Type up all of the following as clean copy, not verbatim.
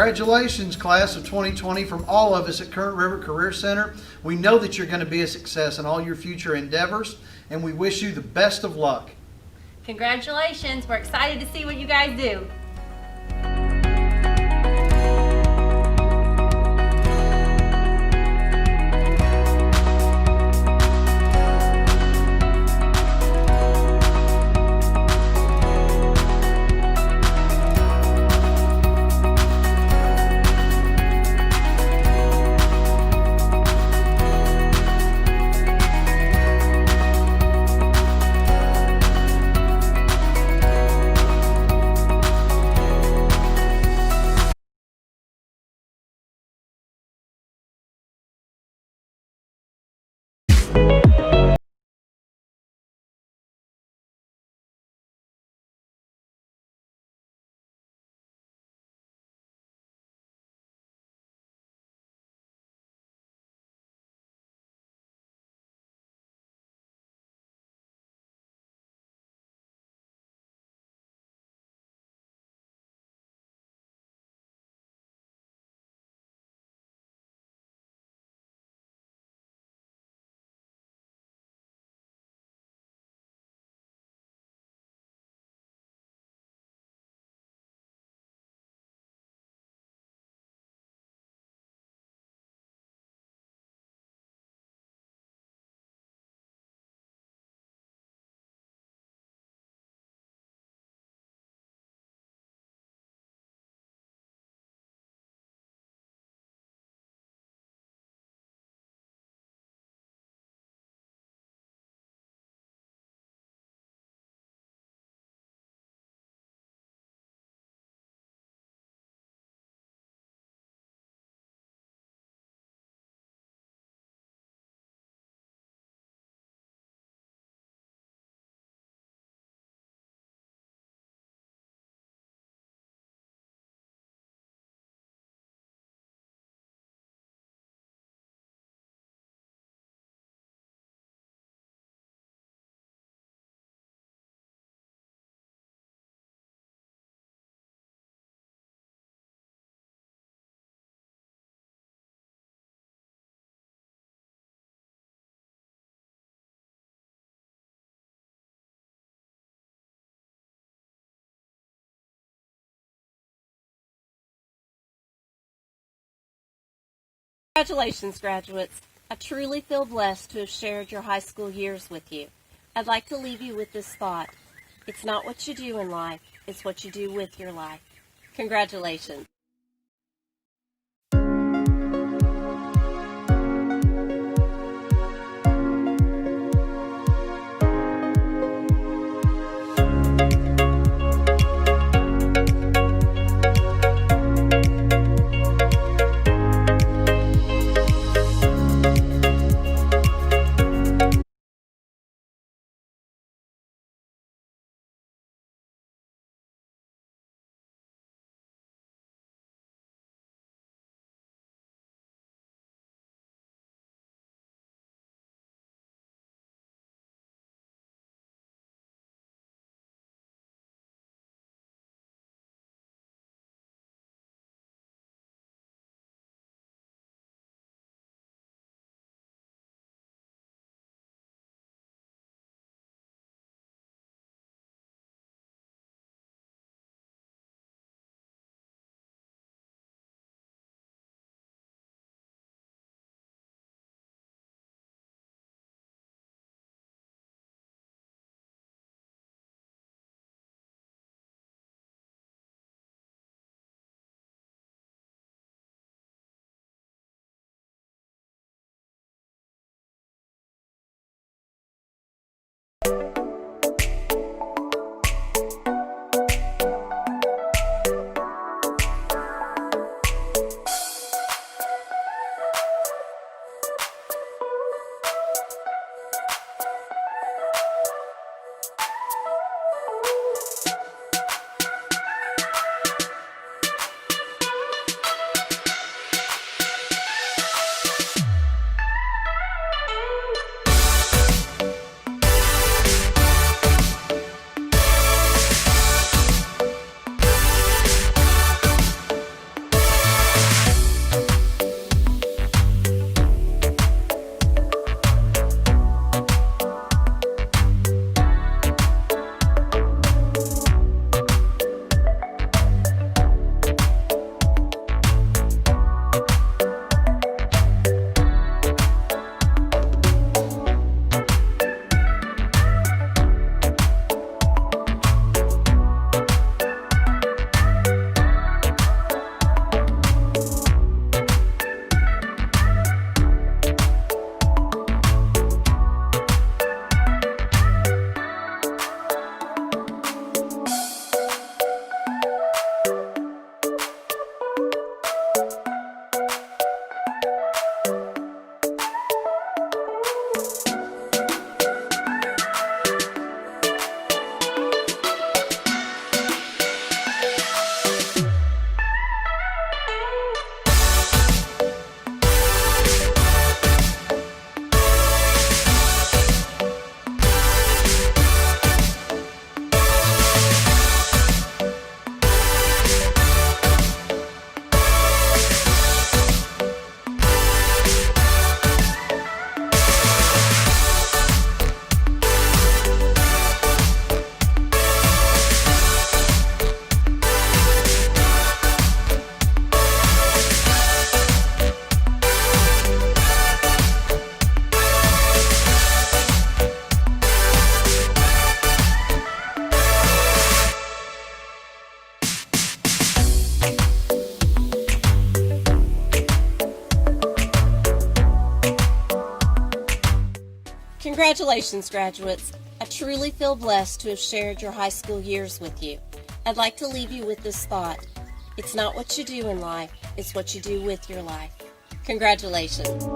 Congratulations, class of 2020, from all of us at Current River Career Center. We know that you're going to be a success in all your future endeavors, and we wish you the best of luck. Congratulations. We're excited to see what you guys do. Congratulations, graduates. I truly feel blessed to have shared your high school years with you. I'd like to leave you with this thought. It's not what you do in life, it's what you do with your life. Congratulations. Congratulations, graduates. I truly feel blessed to have shared your high school years with you. I'd like to leave you with this thought. It's not what you do in life, it's what you do with your life. Congratulations.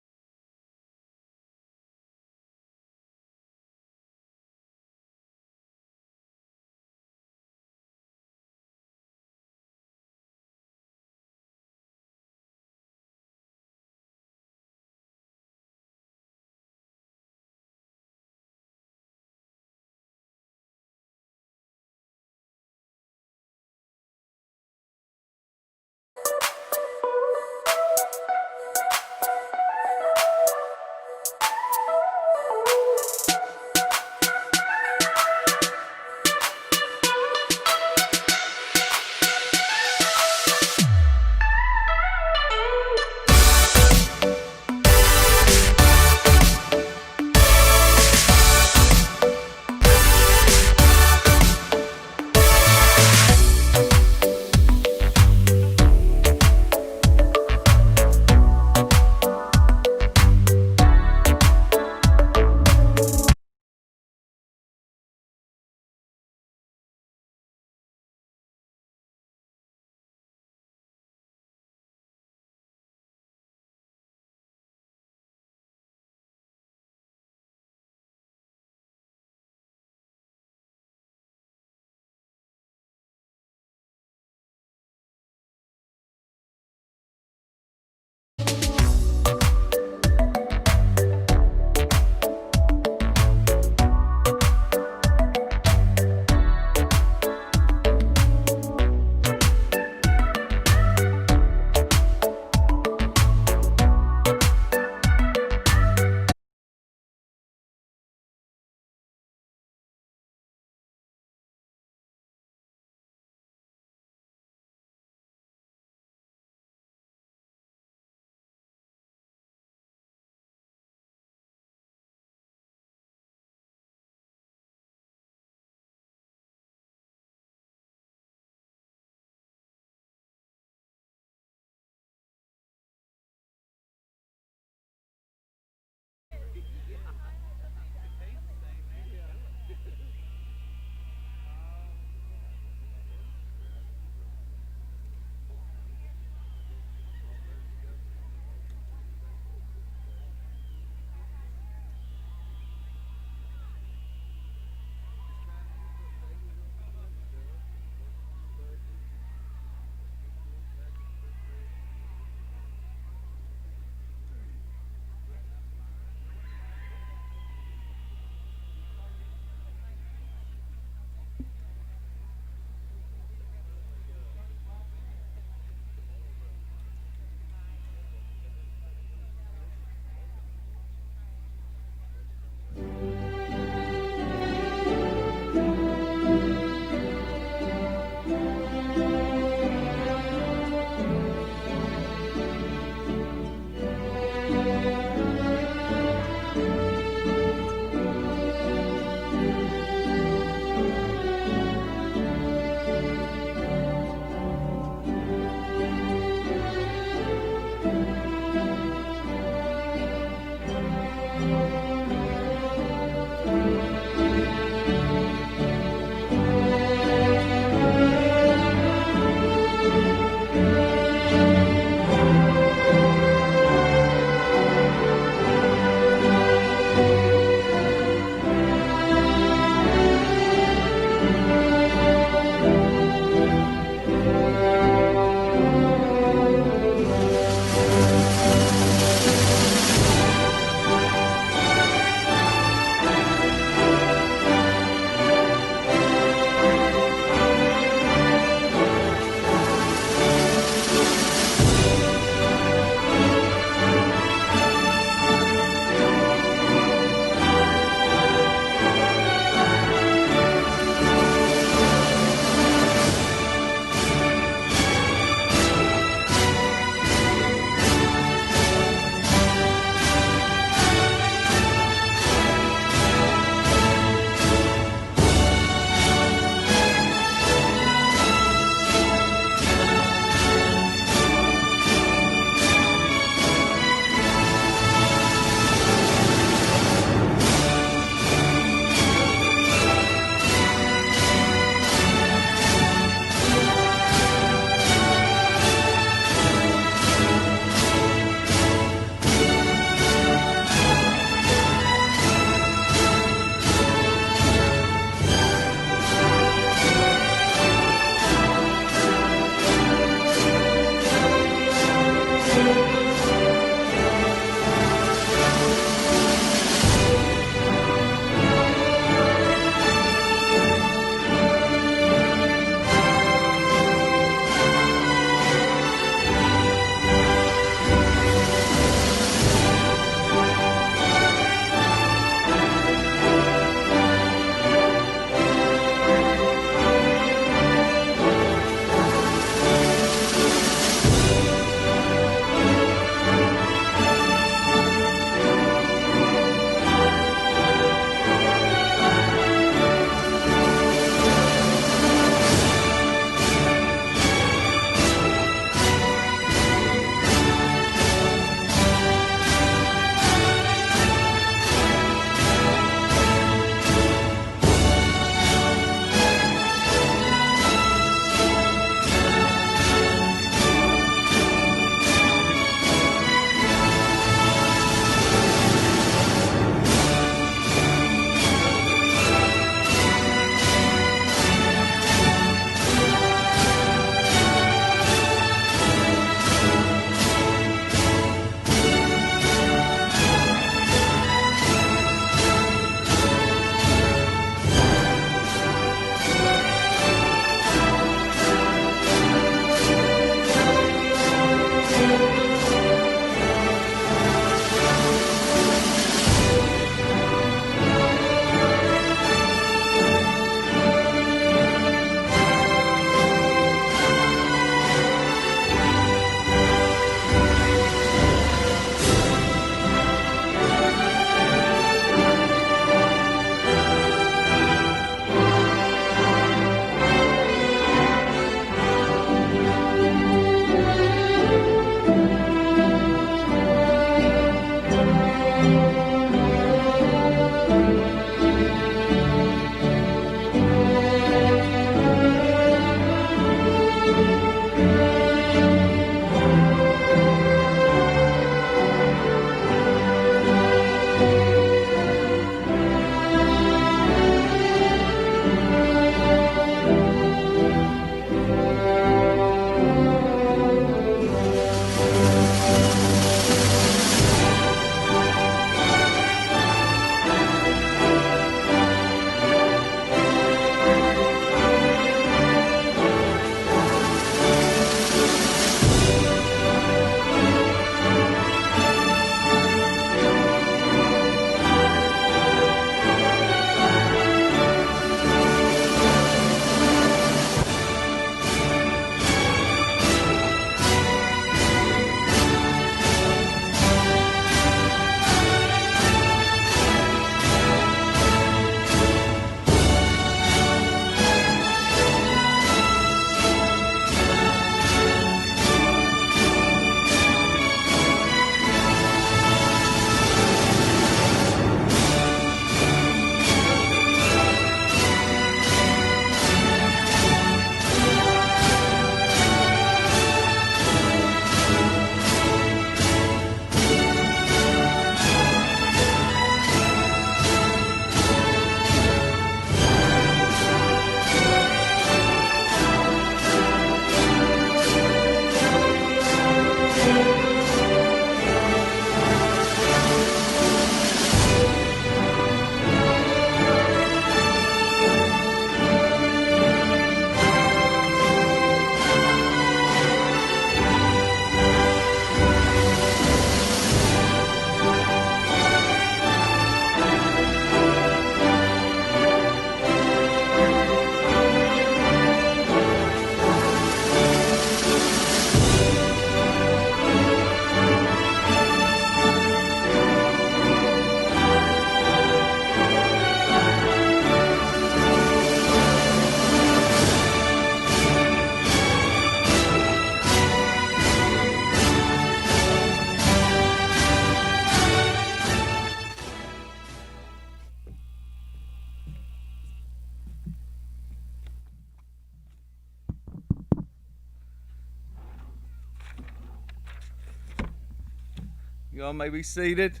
You all may be seated.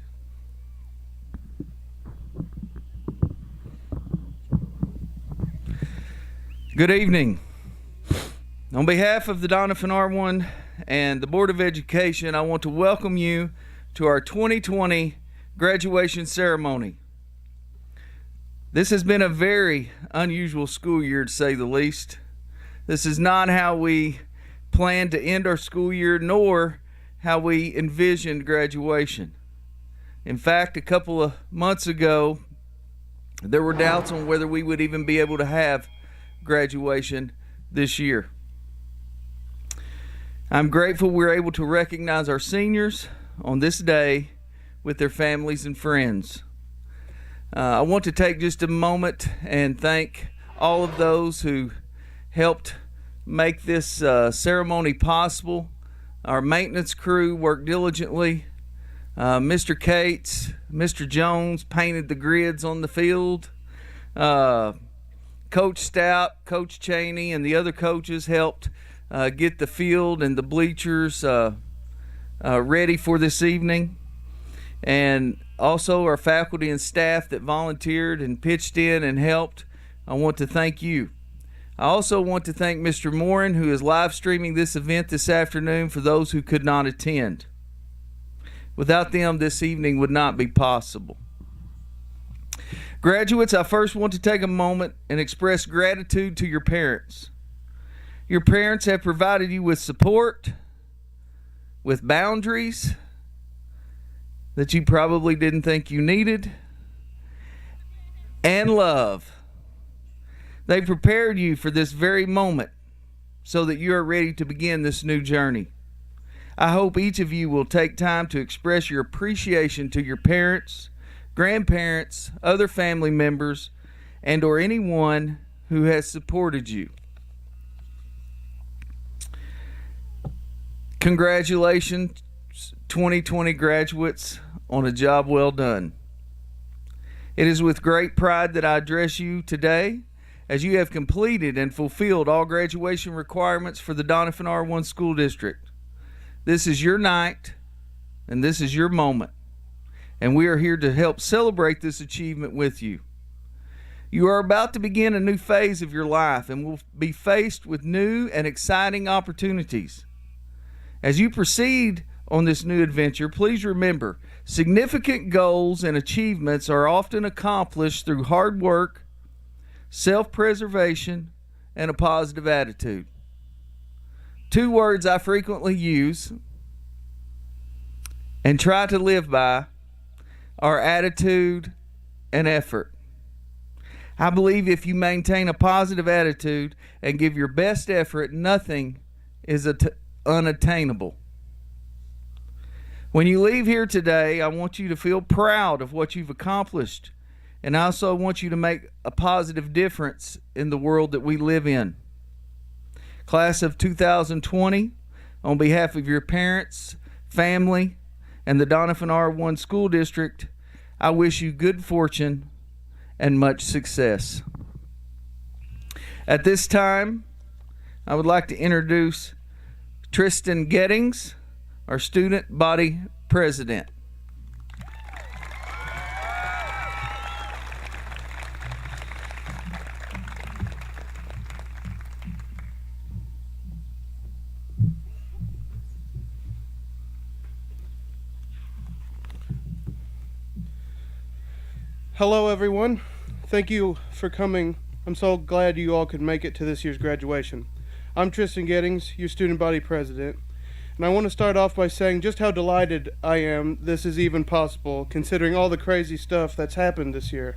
Good evening. On behalf of the Doniphan R-I and the Board of Education, I want to welcome you to our 2020 graduation ceremony. This has been a very unusual school year, to say the least. This is not how we planned to end our school year, nor how we envisioned graduation. In fact, a couple of months ago, there were doubts on whether we would even be able to have graduation this year. I'm grateful we're able to recognize our seniors on this day with their families and friends. I want to take just a moment and thank all of those who helped make this ceremony possible. Our maintenance crew worked diligently. Mr. Cates, Mr. Jones painted the grids on the field. Coach Stout, Coach Cheney, and the other coaches helped get the field and the bleachers ready for this evening. And also our faculty and staff that volunteered and pitched in and helped. I want to thank you. I also want to thank Mr. Morin, who is live streaming this event this afternoon for those who could not attend. Without them, this evening would not be possible. Graduates, I first want to take a moment and express gratitude to your parents. Your parents have provided you with support, with boundaries that you probably didn't think you needed, and love. They prepared you for this very moment so that you are ready to begin this new journey. I hope each of you will take time to express your appreciation to your parents, grandparents, other family members, and or anyone who has supported you. Congratulations, 2020 graduates, on a job well done. It is with great pride that I address you today, as you have completed and fulfilled all graduation requirements for the Doniphan R-I School District. This is your night, and this is your moment, and we are here to help celebrate this achievement with you. You are about to begin a new phase of your life and will be faced with new and exciting opportunities. As you proceed on this new adventure, please remember, significant goals and achievements are often accomplished through hard work, self-preservation, and a positive attitude. Two words I frequently use and try to live by are attitude and effort. I believe if you maintain a positive attitude and give your best effort, nothing is unattainable. When you leave here today, I want you to feel proud of what you've accomplished, and I also want you to make a positive difference in the world that we live in. Class of 2020, on behalf of your parents, family, and the Doniphan R-I School District, I wish you good fortune and much success. At this time, I would like to introduce Tristan Gettings, our student body president. Hello everyone. Thank you for coming. I'm so glad you all could make it to this year's graduation. I'm Tristan Gettings, your student body president, and I want to start off by saying just how delighted I am this is even possible, considering all the crazy stuff that's happened this year.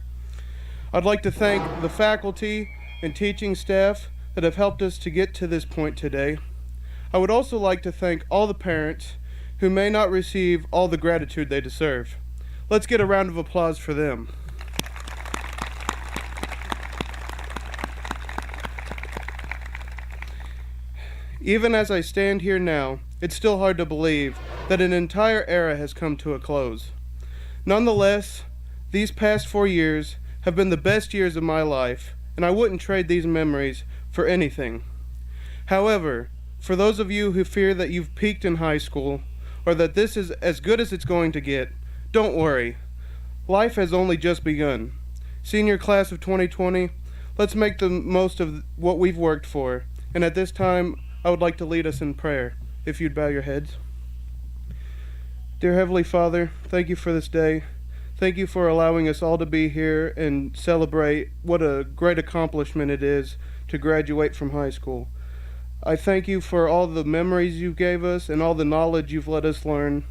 I'd like to thank the faculty and teaching staff that have helped us to get to this point today. I would also like to thank all the parents who may not receive all the gratitude they deserve. Let's get a round of applause for them. Even as I stand here now, it's still hard to believe that an entire era has come to a close. Nonetheless, these past 4 years have been the best years of my life, and I wouldn't trade these memories for anything. However, for those of you who fear that you've peaked in high school, or that this is as good as it's going to get. Don't worry. Life has only just begun. Senior class of 2020, let's make the most of what we've worked for. And at this time, I would like to lead us in prayer, if you'd bow your heads. Dear Heavenly Father, thank you for this day. Thank you for allowing us all to be here and celebrate what a great accomplishment it is to graduate from high school. I thank you for all the memories you gave us and all the knowledge you've let us learn.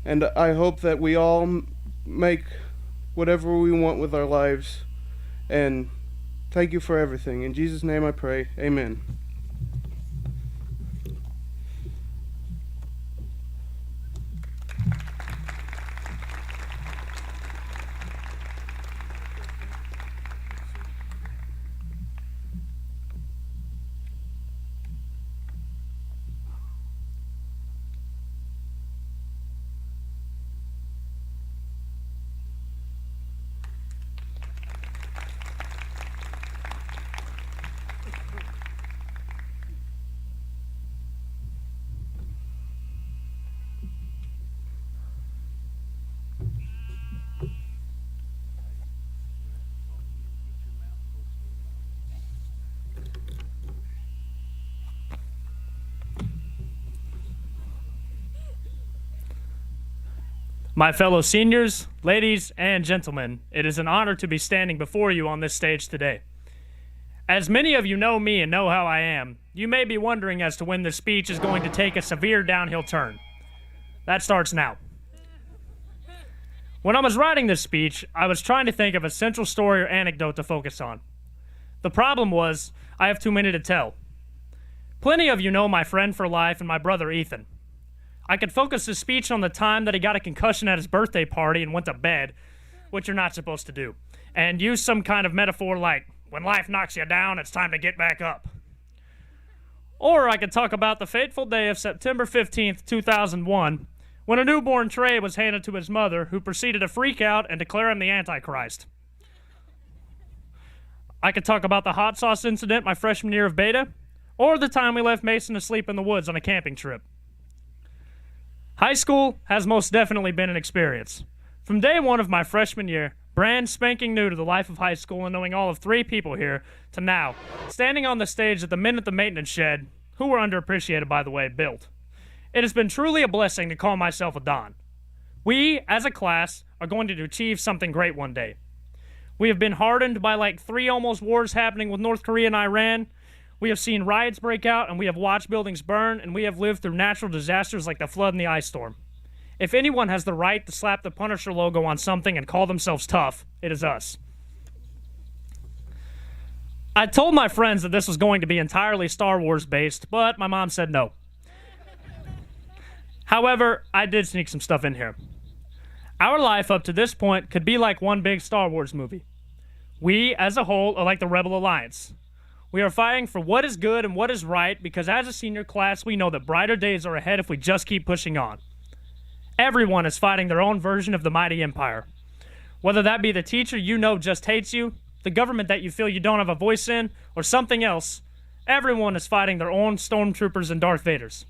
And I hope that we all make whatever we want with our lives. And thank you for everything. In Jesus' name I pray. Amen. My fellow seniors, ladies, and gentlemen, it is an honor to be standing before you on this stage today. As many of you know me and know how I am, you may be wondering as to when this speech is going to take a severe downhill turn. That starts now. When I was writing this speech, I was trying to think of a central story or anecdote to focus on. The problem was, I have too many to tell. Plenty of you know my friend for life and my brother Ethan. I could focus his speech on the time that he got a concussion at his birthday party and went to bed, which you're not supposed to do, and use some kind of metaphor like, when life knocks you down, it's time to get back up. Or I could talk about the fateful day of September 15th, 2001, when a newborn Trey was handed to his mother, who proceeded to freak out and declare him the Antichrist. I could talk about the hot sauce incident my freshman year of beta, or the time we left Mason to sleep in the woods on a camping trip. High school has most definitely been an experience. From day one of my freshman year, brand spanking new to the life of high school and knowing all of 3 people here, to now, standing on the stage at the minute the maintenance shed, who were underappreciated by the way, built. It has been truly a blessing to call myself a Don. We, as a class, are going to achieve something great one day. We have been hardened by like 3 almost wars happening with North Korea and Iran. We have seen riots break out, and we have watched buildings burn, and we have lived through natural disasters like the flood and the ice storm. If anyone has the right to slap the Punisher logo on something and call themselves tough, it is us. I told my friends that this was going to be entirely Star Wars based, but my mom said no. However, I did sneak some stuff in here. Our life up to this point could be like one big Star Wars movie. We, as a whole, are like the Rebel Alliance. We are fighting for what is good and what is right because as a senior class, we know that brighter days are ahead if we just keep pushing on. Everyone is fighting their own version of the mighty empire. Whether that be the teacher you know just hates you, the government that you feel you don't have a voice in, or something else, everyone is fighting their own stormtroopers and Darth Vaders.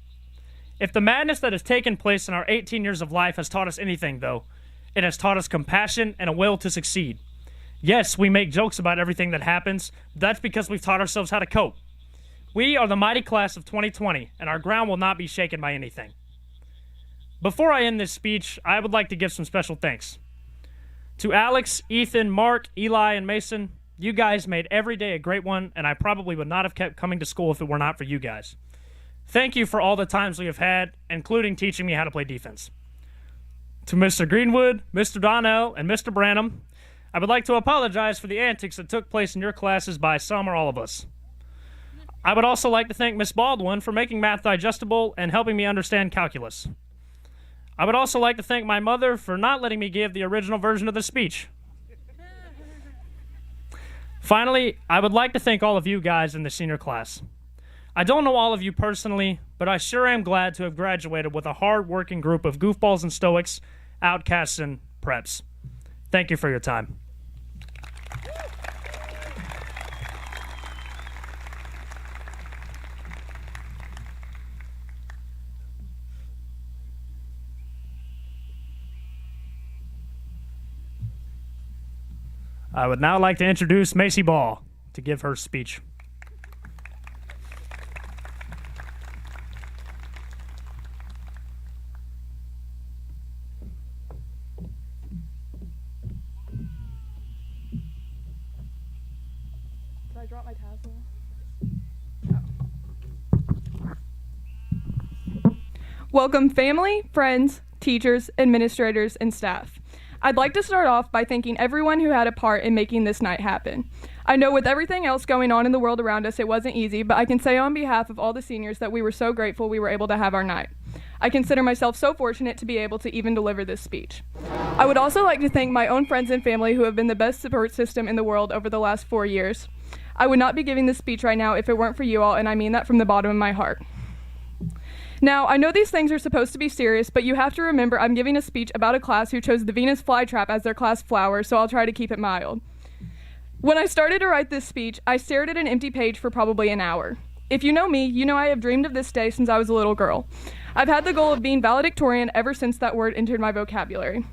If the madness that has taken place in our 18 years of life has taught us anything, though, it has taught us compassion and a will to succeed. Yes, we make jokes about everything that happens, but that's because we've taught ourselves how to cope. We are the mighty class of 2020, and our ground will not be shaken by anything. Before I end this speech, I would like to give some special thanks. To Alex, Ethan, Mark, Eli, and Mason, you guys made every day a great one, and I probably would not have kept coming to school if it were not for you guys. Thank you for all the times we have had, including teaching me how to play defense. To Mr. Greenwood, Mr. Donnell, and Mr. Branham, I would like to apologize for the antics that took place in your classes by some or all of us. I would also like to thank Miss Baldwin for making math digestible and helping me understand calculus. I would also like to thank my mother for not letting me give the original version of the speech. Finally, I would like to thank all of you guys in the senior class. I don't know all of you personally, but I sure am glad to have graduated with a hard-working group of goofballs and stoics, outcasts, and preps. Thank you for your time. I would now like to introduce Macy Ball to give her speech. Did I drop my tassel? Welcome family, friends, teachers, administrators, and staff. I'd like to start off by thanking everyone who had a part in making this night happen. I know with everything else going on in the world around us, it wasn't easy, but I can say on behalf of all the seniors that we were so grateful we were able to have our night. I consider myself so fortunate to be able to even deliver this speech. I would also like to thank my own friends and family who have been the best support system in the world over the last 4 years. I would not be giving this speech right now if it weren't for you all, and I mean that from the bottom of my heart. Now, I know these things are supposed to be serious, but you have to remember I'm giving a speech about a class who chose the Venus flytrap as their class flower, so I'll try to keep it mild. When I started to write this speech, I stared at an empty page for probably an hour. If you know me, you know I have dreamed of this day since I was a little girl. I've had the goal of being valedictorian ever since that word entered my vocabulary.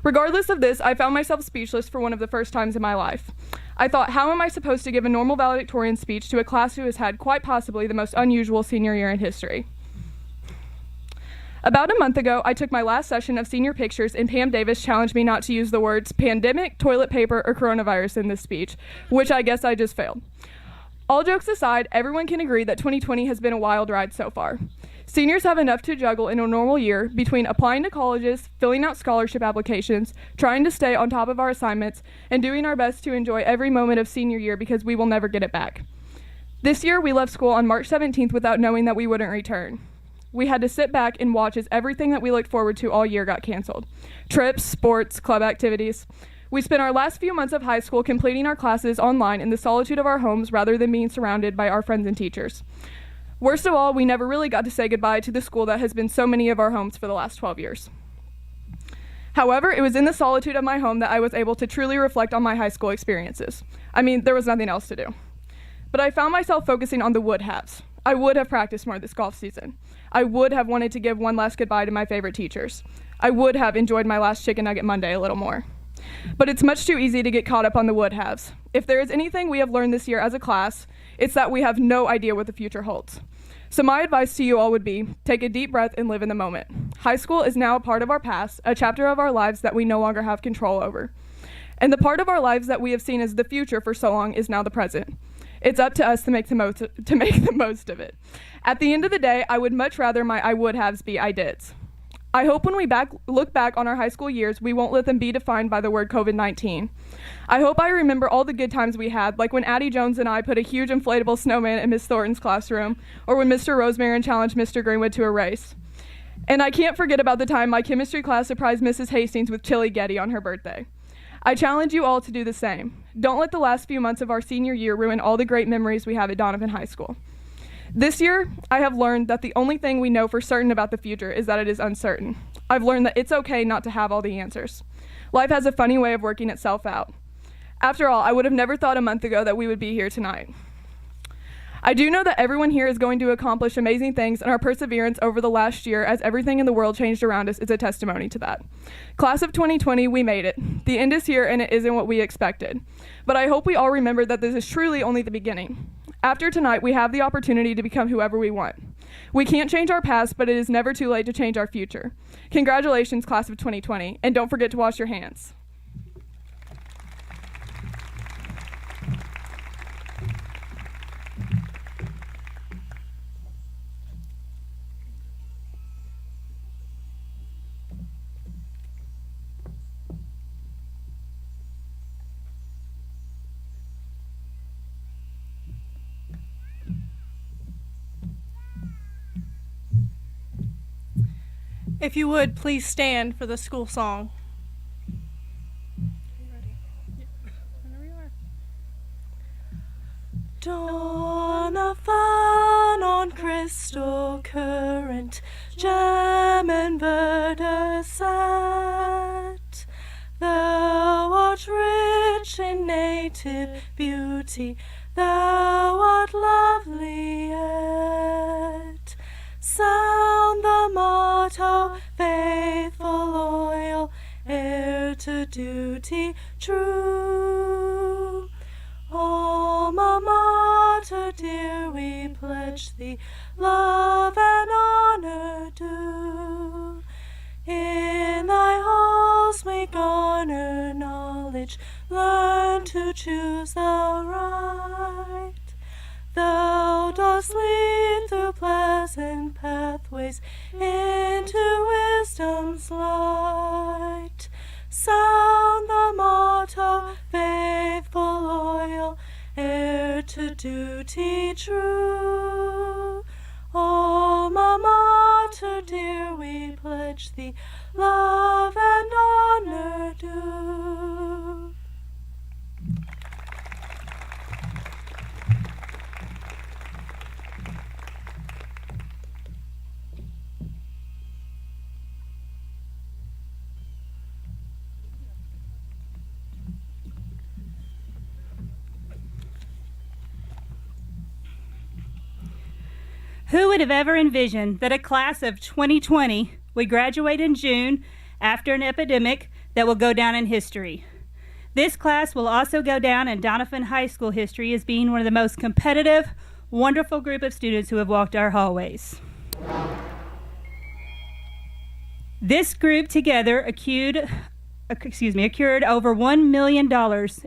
Regardless of this, I found myself speechless for one of the first times in my life. I thought, how am I supposed to give a normal valedictorian speech to a class who has had quite possibly the most unusual senior year in history? About a month ago, I took my last session of senior pictures and Pam Davis challenged me not to use the words pandemic, toilet paper, or coronavirus in this speech, which I guess I just failed. All jokes aside, everyone can agree that 2020 has been a wild ride so far. Seniors have enough to juggle in a normal year between applying to colleges, filling out scholarship applications, trying to stay on top of our assignments, and doing our best to enjoy every moment of senior year because we will never get it back. This year, we left school on March 17th without knowing that we wouldn't return. We had to sit back and watch as everything that we looked forward to all year got canceled. Trips, sports, club activities. We spent our last few months of high school completing our classes online in the solitude of our homes rather than being surrounded by our friends and teachers. Worst of all, we never really got to say goodbye to the school that has been so many of our homes for the last 12 years. However, it was in the solitude of my home that I was able to truly reflect on my high school experiences. I mean, there was nothing else to do. But I found myself focusing on the would-haves. I would have practiced more this golf season. I would have wanted to give one last goodbye to my favorite teachers. I would have enjoyed my last Chicken Nugget Monday a little more. But it's much too easy to get caught up on the would-haves. If there is anything we have learned this year as a class, it's that we have no idea what the future holds. So my advice to you all would be, take a deep breath and live in the moment. High school is now a part of our past, a chapter of our lives that we no longer have control over. And the part of our lives that we have seen as the future for so long is now the present. It's up to us to make the most of it. At the end of the day, I would much rather my I would-haves be I dids. I hope when we look back on our high school years, we won't let them be defined by the word COVID-19. I hope I remember all the good times we had, like when Addie Jones and I put a huge inflatable snowman in Miss Thornton's classroom, or when Mr. Rosemarin challenged Mr. Greenwood to a race. And I can't forget about the time my chemistry class surprised Mrs. Hastings with chili Getty on her birthday. I challenge you all to do the same. Don't let the last few months of our senior year ruin all the great memories we have at Doniphan High School. This year, I have learned that the only thing we know for certain about the future is that it is uncertain. I've learned that it's okay not to have all the answers. Life has a funny way of working itself out. After all, I would have never thought a month ago that we would be here tonight. I do know that everyone here is going to accomplish amazing things, and our perseverance over the last year as everything in the world changed around us is a testimony to that. Class of 2020, we made it. The end is here, and it isn't what we expected. But I hope we all remember that this is truly only the beginning. After tonight, we have the opportunity to become whoever we want. We can't change our past, but it is never too late to change our future. Congratulations, Class of 2020, and don't forget to wash your hands. If you would, please stand for the school song. Doniphan on crystal current, gem and verdure set. Thou art rich in native beauty, thou art lovely yet. Sound the motto, faithful, loyal, heir to duty true. Mater dear, we pledge thee love and honor due. In thy halls we garner knowledge, learn to choose the right. Thou dost lead through pleasant pathways into wisdom's light. Sound the motto, faithful, loyal, heir to duty true. Alma Mater dear, we pledge thee love and honor due. Who would have ever envisioned that a class of 2020 would graduate in June after an epidemic that will go down in history? This class will also go down in Doniphan High School history as being one of the most competitive, wonderful group of students who have walked our hallways. This group together accrued over $1 million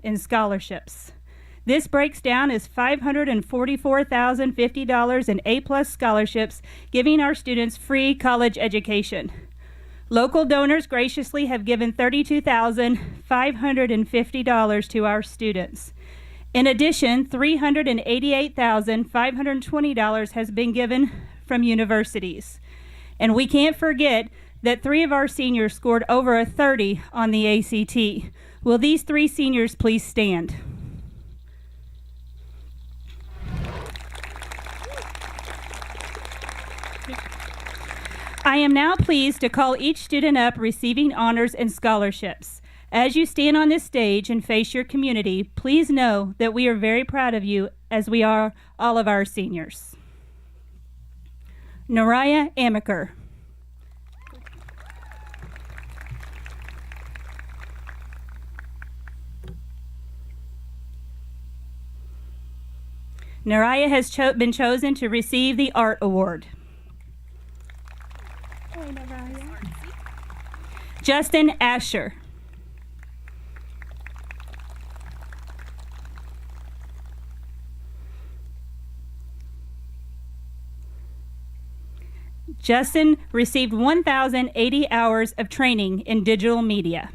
in scholarships. This breaks down as $544,050 in A-plus scholarships, giving our students free college education. Local donors graciously have given $32,550 to our students. In addition, $388,520 has been given from universities. And we can't forget that 3 of our seniors scored over a 30 on the ACT. Will these 3 seniors please stand? I am now pleased to call each student up receiving honors and scholarships. As you stand on this stage and face your community, please know that we are very proud of you, as we are all of our seniors. Nariah Amaker. Nariah has been chosen to receive the Art Award. Justin Asher. Justin received 1,080 hours of training in digital media.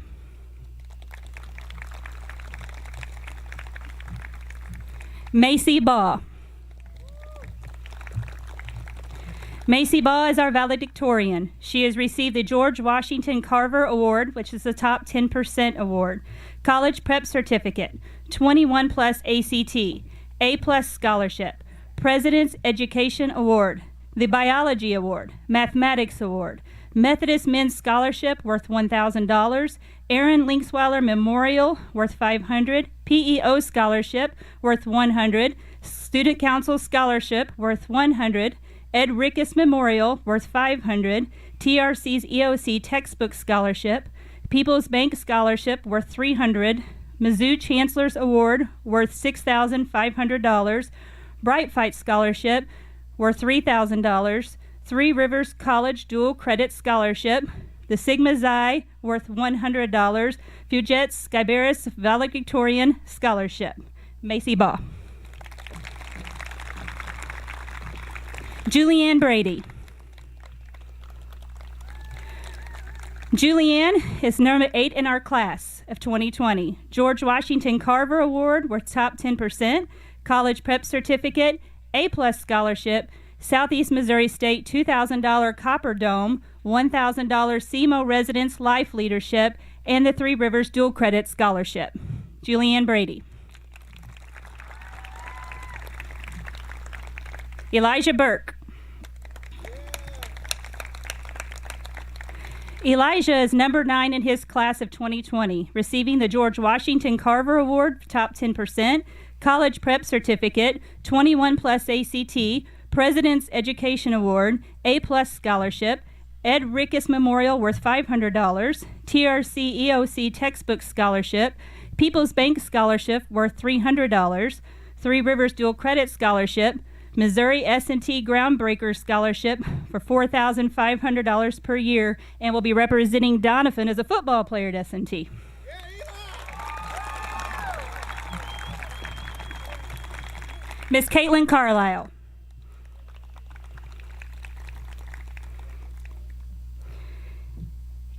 Macy Baugh. Macy Baugh is our valedictorian. She has received the George Washington Carver Award, which is the top 10% award, college prep certificate, 21 plus ACT, A plus scholarship, President's Education Award, the Biology Award, Mathematics Award, Methodist Men's Scholarship worth $1,000, Aaron Linksweiler Memorial worth $500, PEO Scholarship worth $100, Student Council Scholarship worth $100, Ed Rickus Memorial worth $500, TRC's EOC Textbook Scholarship, People's Bank Scholarship worth $300, Mizzou Chancellor's Award worth $6,500, Bright Fight Scholarship worth $3,000, Three Rivers College Dual Credit Scholarship, the Sigma Xi worth $100, Puget Skyberis Valedictorian Scholarship. Macy Baugh. Julianne Brady. Julianne is number 8 in our class of 2020. George Washington Carver Award worth top 10%, college prep certificate, A-plus scholarship, Southeast Missouri State $2,000 Copper Dome, $1,000 SEMO Residence Life Leadership, and the Three Rivers Dual Credit Scholarship. Julianne Brady. Elijah Burke. Elijah is number 9 in his class of 2020, receiving the George Washington Carver Award, top 10%, college prep certificate, 21 plus ACT, President's Education Award, A-plus scholarship, Ed Rickus Memorial worth $500, TRC EOC Textbook Scholarship, People's Bank Scholarship worth $300, Three Rivers Dual Credit Scholarship, Missouri S&T Groundbreaker Scholarship for $4,500 per year, and will be representing Doniphan as a football player at S&T. Miss Caitlin Carlisle.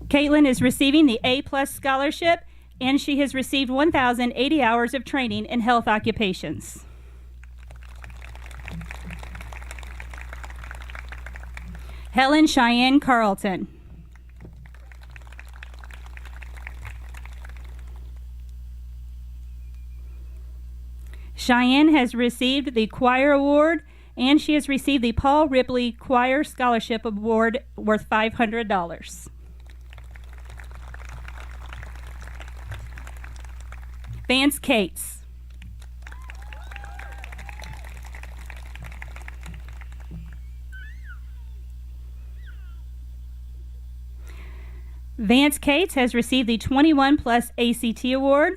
Caitlin is receiving the A+ scholarship, and she has received 1,080 hours of training in health occupations. Helen Cheyenne Carlton. Cheyenne has received the Choir Award, and she has received the Paul Ripley Choir Scholarship Award worth $500. Vance Cates. Vance Cates has received the 21 Plus ACT Award,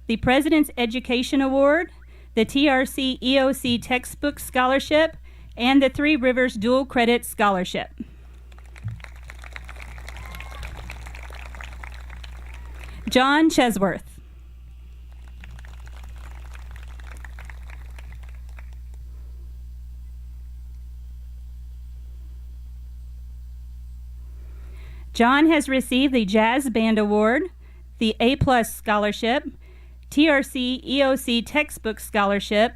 the President's Education Award, the TRC EOC Textbook Scholarship, and the Three Rivers Dual Credit Scholarship. John Chesworth. John has received the Jazz Band Award, the A+ Scholarship, TRC EOC Textbook Scholarship,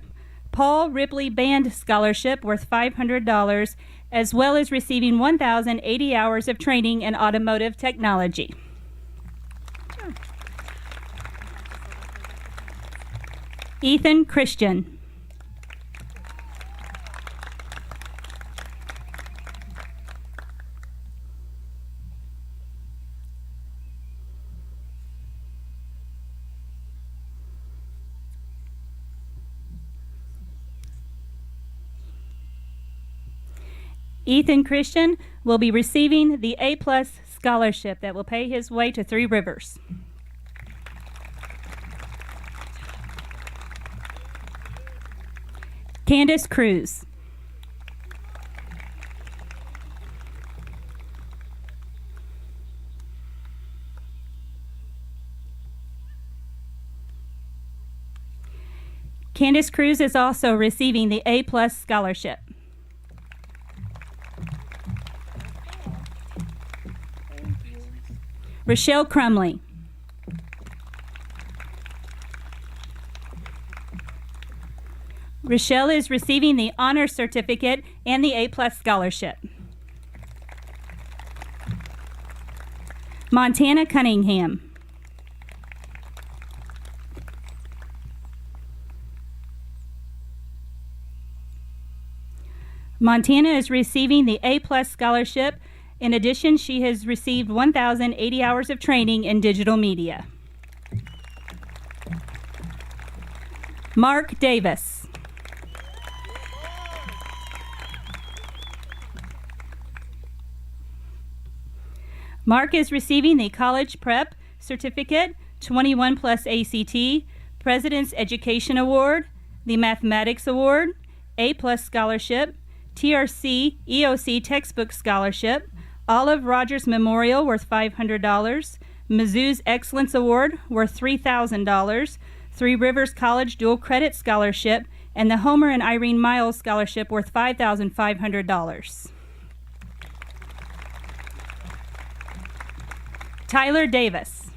Paul Ripley Band Scholarship worth $500, as well as receiving 1,080 hours of training in automotive technology. Ethan Christian. Ethan Christian will be receiving the A+ scholarship that will pay his way to Three Rivers. Candace Cruz. Candace Cruz is also receiving the A+ scholarship. Rochelle Crumley. Rochelle is receiving the Honor Certificate and the A+ scholarship. Montana Cunningham. Montana is receiving the A+ scholarship. In addition, she has received 1,080 hours of training in digital media. Mark Davis. Mark is receiving the College Prep Certificate, 21 Plus ACT, President's Education Award, the Mathematics Award, A+ Scholarship, TRC EOC Textbook Scholarship, Olive Rogers Memorial worth $500, Mizzou's Excellence Award worth $3,000, Three Rivers College Dual Credit Scholarship, and the Homer and Irene Miles Scholarship worth $5,500. Tyler Davis.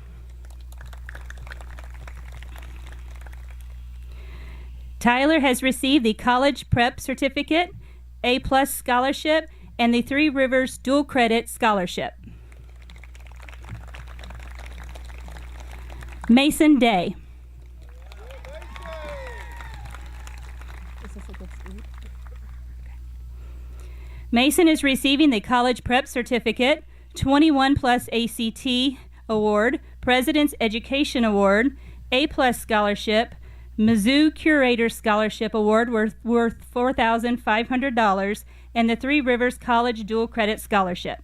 Tyler has received the College Prep Certificate, A+ Scholarship, and the Three Rivers Dual Credit Scholarship. Mason Day. Mason is receiving the College Prep Certificate, 21 Plus ACT Award, President's Education Award, A+ Scholarship, Mizzou Curator Scholarship Award worth $4,500, and the Three Rivers College Dual Credit Scholarship.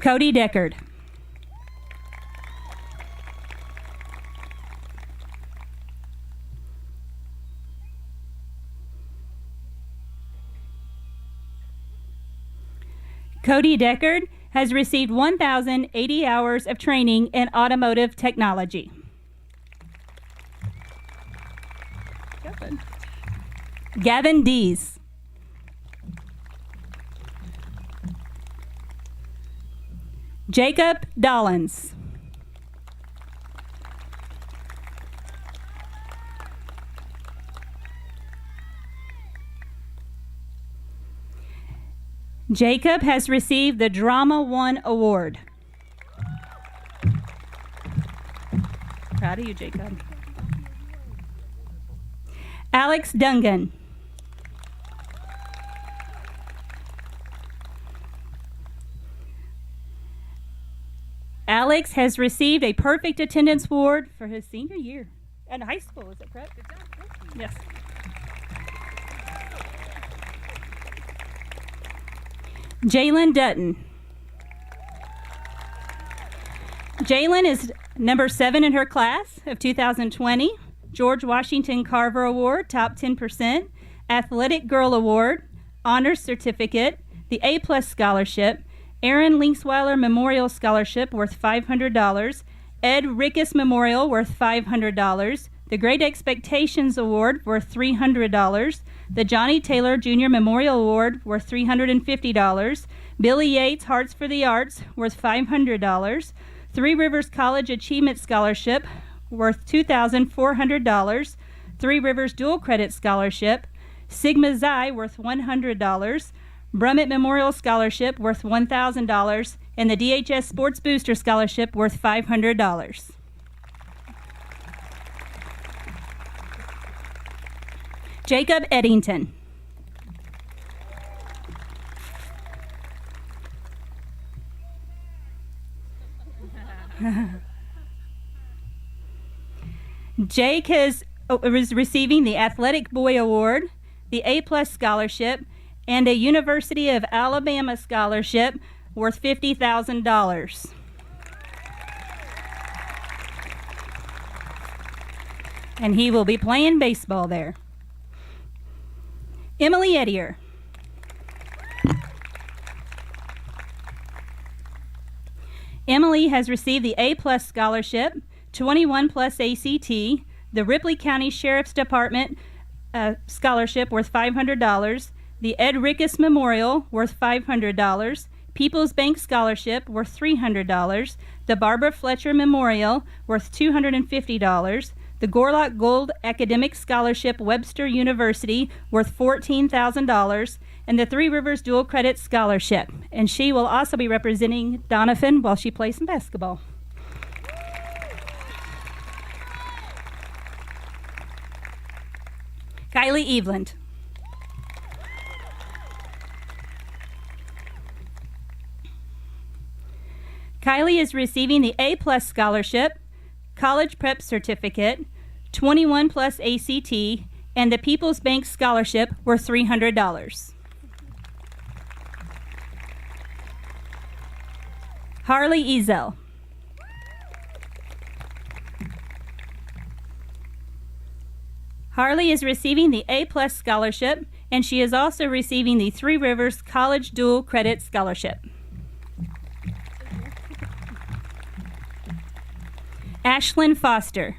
Cody Deckard. Cody Deckard has received 1,080 hours of training in automotive technology. Gavin Dees. Jacob Dollins. Jacob has received the Drama 1 Award. Proud of you, Jacob. Alex Dungan. Alex has received a perfect attendance award for his senior year in high school. Is it correct? Yes. Jalen Dutton. Jalen is number 7 in her class of 2020. George Washington Carver Award, top 10%. Athletic Girl Award, Honors Certificate, the A+ Scholarship, Aaron Linksweiler Memorial Scholarship worth $500, Ed Rickus Memorial worth $500, the Great Expectations Award worth $300, the Johnny Taylor Jr. Memorial Award worth $350, Billy Yates Hearts for the Arts worth $500, Three Rivers College Achievement Scholarship worth $2,400, Three Rivers Dual Credit Scholarship, Sigma Xi worth $100, Brumitt Memorial Scholarship worth $1,000, and the DHS Sports Booster Scholarship worth $500. Jacob Eddington. Jake is receiving the Athletic Boy Award, the A+ Scholarship, and a University of Alabama Scholarship worth $50,000. And he will be playing baseball there. Emily Ettier. Emily has received the A+ Scholarship, 21 plus ACT, the Ripley County Sheriff's Department Scholarship worth $500, the Ed Rickus Memorial worth $500, People's Bank Scholarship worth $300, the Barbara Fletcher Memorial worth $250, the Gorlock Gold Academic Scholarship Webster University worth $14,000, and the Three Rivers Dual Credit Scholarship. And she will also be representing Doniphan while she plays some basketball. Kylie Eveland. Kylie is receiving the A+ Scholarship, College Prep Certificate, 21 plus ACT, and the People's Bank Scholarship worth $300. Harley Ezel. Harley is receiving the A+ Scholarship, and she is also receiving the Three Rivers College Dual Credit Scholarship. Ashlyn Foster.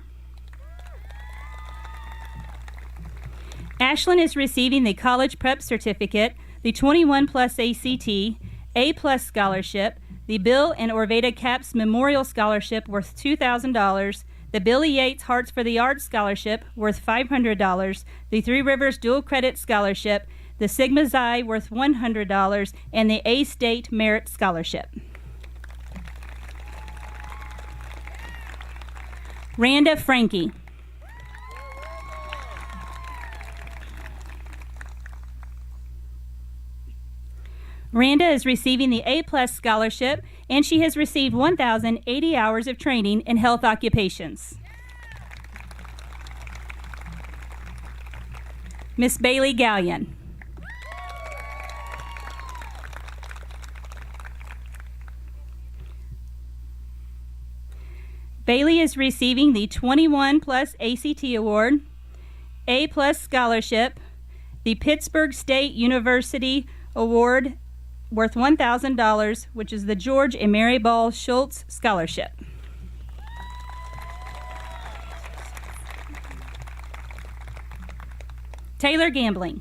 Ashlyn is receiving the College Prep Certificate, the 21 plus ACT, A+ Scholarship, the Bill and Orveda Capps Memorial Scholarship worth $2,000, the Billy Yates Hearts for the Arts Scholarship worth $500, the Three Rivers Dual Credit Scholarship, the Sigma Xi worth $100, and the A-State Merit Scholarship. Randa Frankie. Randa is receiving the A+ Scholarship, and she has received 1,080 hours of training in health occupations. Miss Bailey Gallion. Bailey is receiving the 21 plus ACT Award, A+ Scholarship, the Pittsburgh State University Award worth $1,000, which is the George and Mary Ball Schultz Scholarship. Taylor Gambling.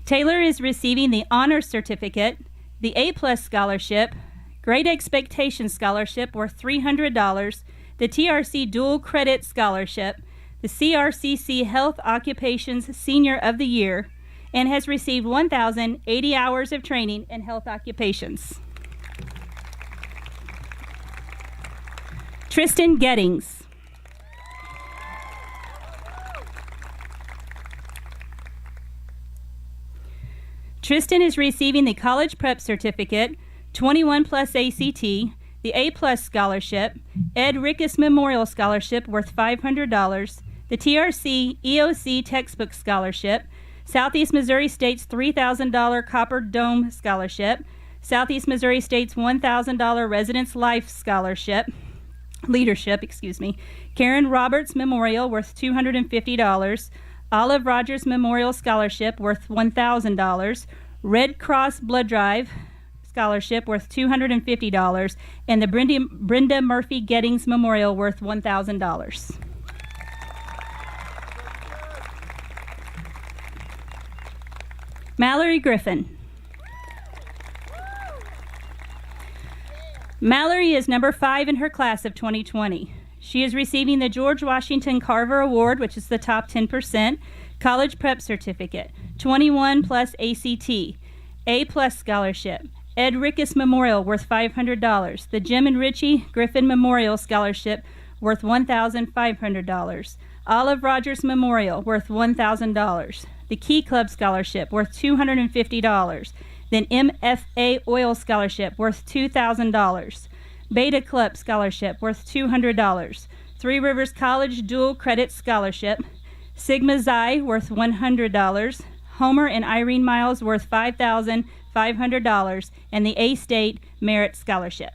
Taylor is receiving the Honors Certificate, the A-plus Scholarship, Great Expectations Scholarship worth $300, the TRC Dual Credit Scholarship, the CRCC Health Occupations Senior of the Year, and has received 1,080 hours of training in health occupations. Tristan Gettings. Tristan is receiving the College Prep Certificate, 21 plus ACT, the A-plus Scholarship, Ed Rickus Memorial Scholarship worth $500, the TRC EOC Textbook Scholarship, Southeast Missouri State's $3,000 Copper Dome Scholarship, Southeast Missouri State's $1,000 Residence Life Scholarship, Leadership, Karen Roberts Memorial worth $250, Olive Rogers Memorial Scholarship worth $1,000, Red Cross Blood Drive Scholarship worth $250, and the Brenda Murphy Gettings Memorial worth $1,000. Mallory Griffin. Mallory is number 5 in her class of 2020. She is receiving the George Washington Carver Award, which is the top 10%, College Prep Certificate, 21 plus ACT, A-plus Scholarship, Ed Rickus Memorial worth $500, the Jim and Richie Griffin Memorial Scholarship worth $1,500, Olive Rogers Memorial worth $1,000, the Key Club Scholarship worth $250, then MFA Oil Scholarship worth $2,000, Beta Club Scholarship worth $200, Three Rivers College Dual Credit Scholarship, Sigma Xi worth $100, Homer and Irene Miles worth $5,500, and the A-State Merit Scholarship.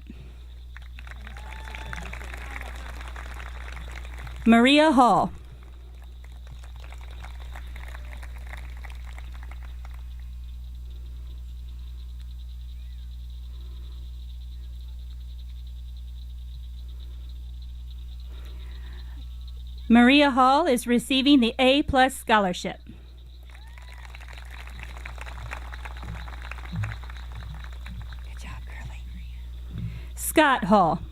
Maria Hall. Maria Hall is receiving the A-plus Scholarship. Good job, Curly. Scott Hall.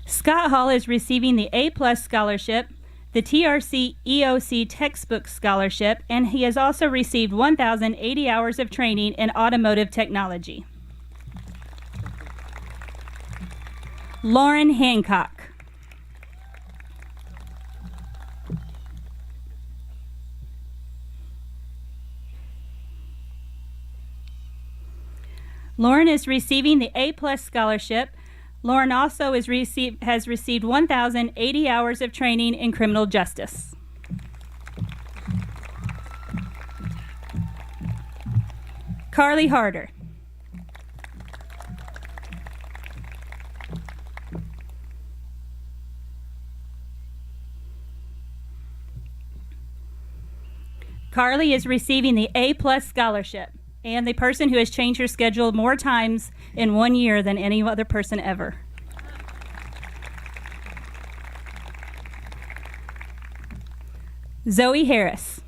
Scott Hall is receiving the A-plus Scholarship, the TRC EOC Textbook Scholarship, and he has also received 1,080 hours of training in automotive technology. Lauren Hancock. Lauren is receiving the A-plus Scholarship. Lauren also has received 1,080 hours of training in criminal justice. Carly Harder. Carly is receiving the A-plus Scholarship, and the person who has changed her schedule more times in 1 year than any other person ever. Zoe Harris.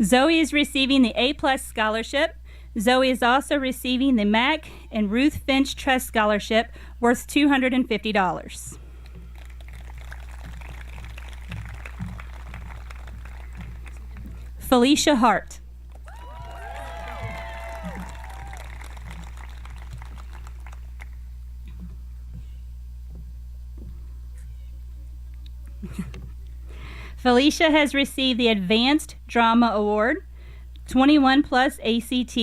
Zoe is receiving the A-plus Scholarship. Zoe is also receiving the Mac and Ruth Finch Trust Scholarship worth $250. Felicia Hart. Felicia has received the Advanced Drama Award, 21 plus ACT,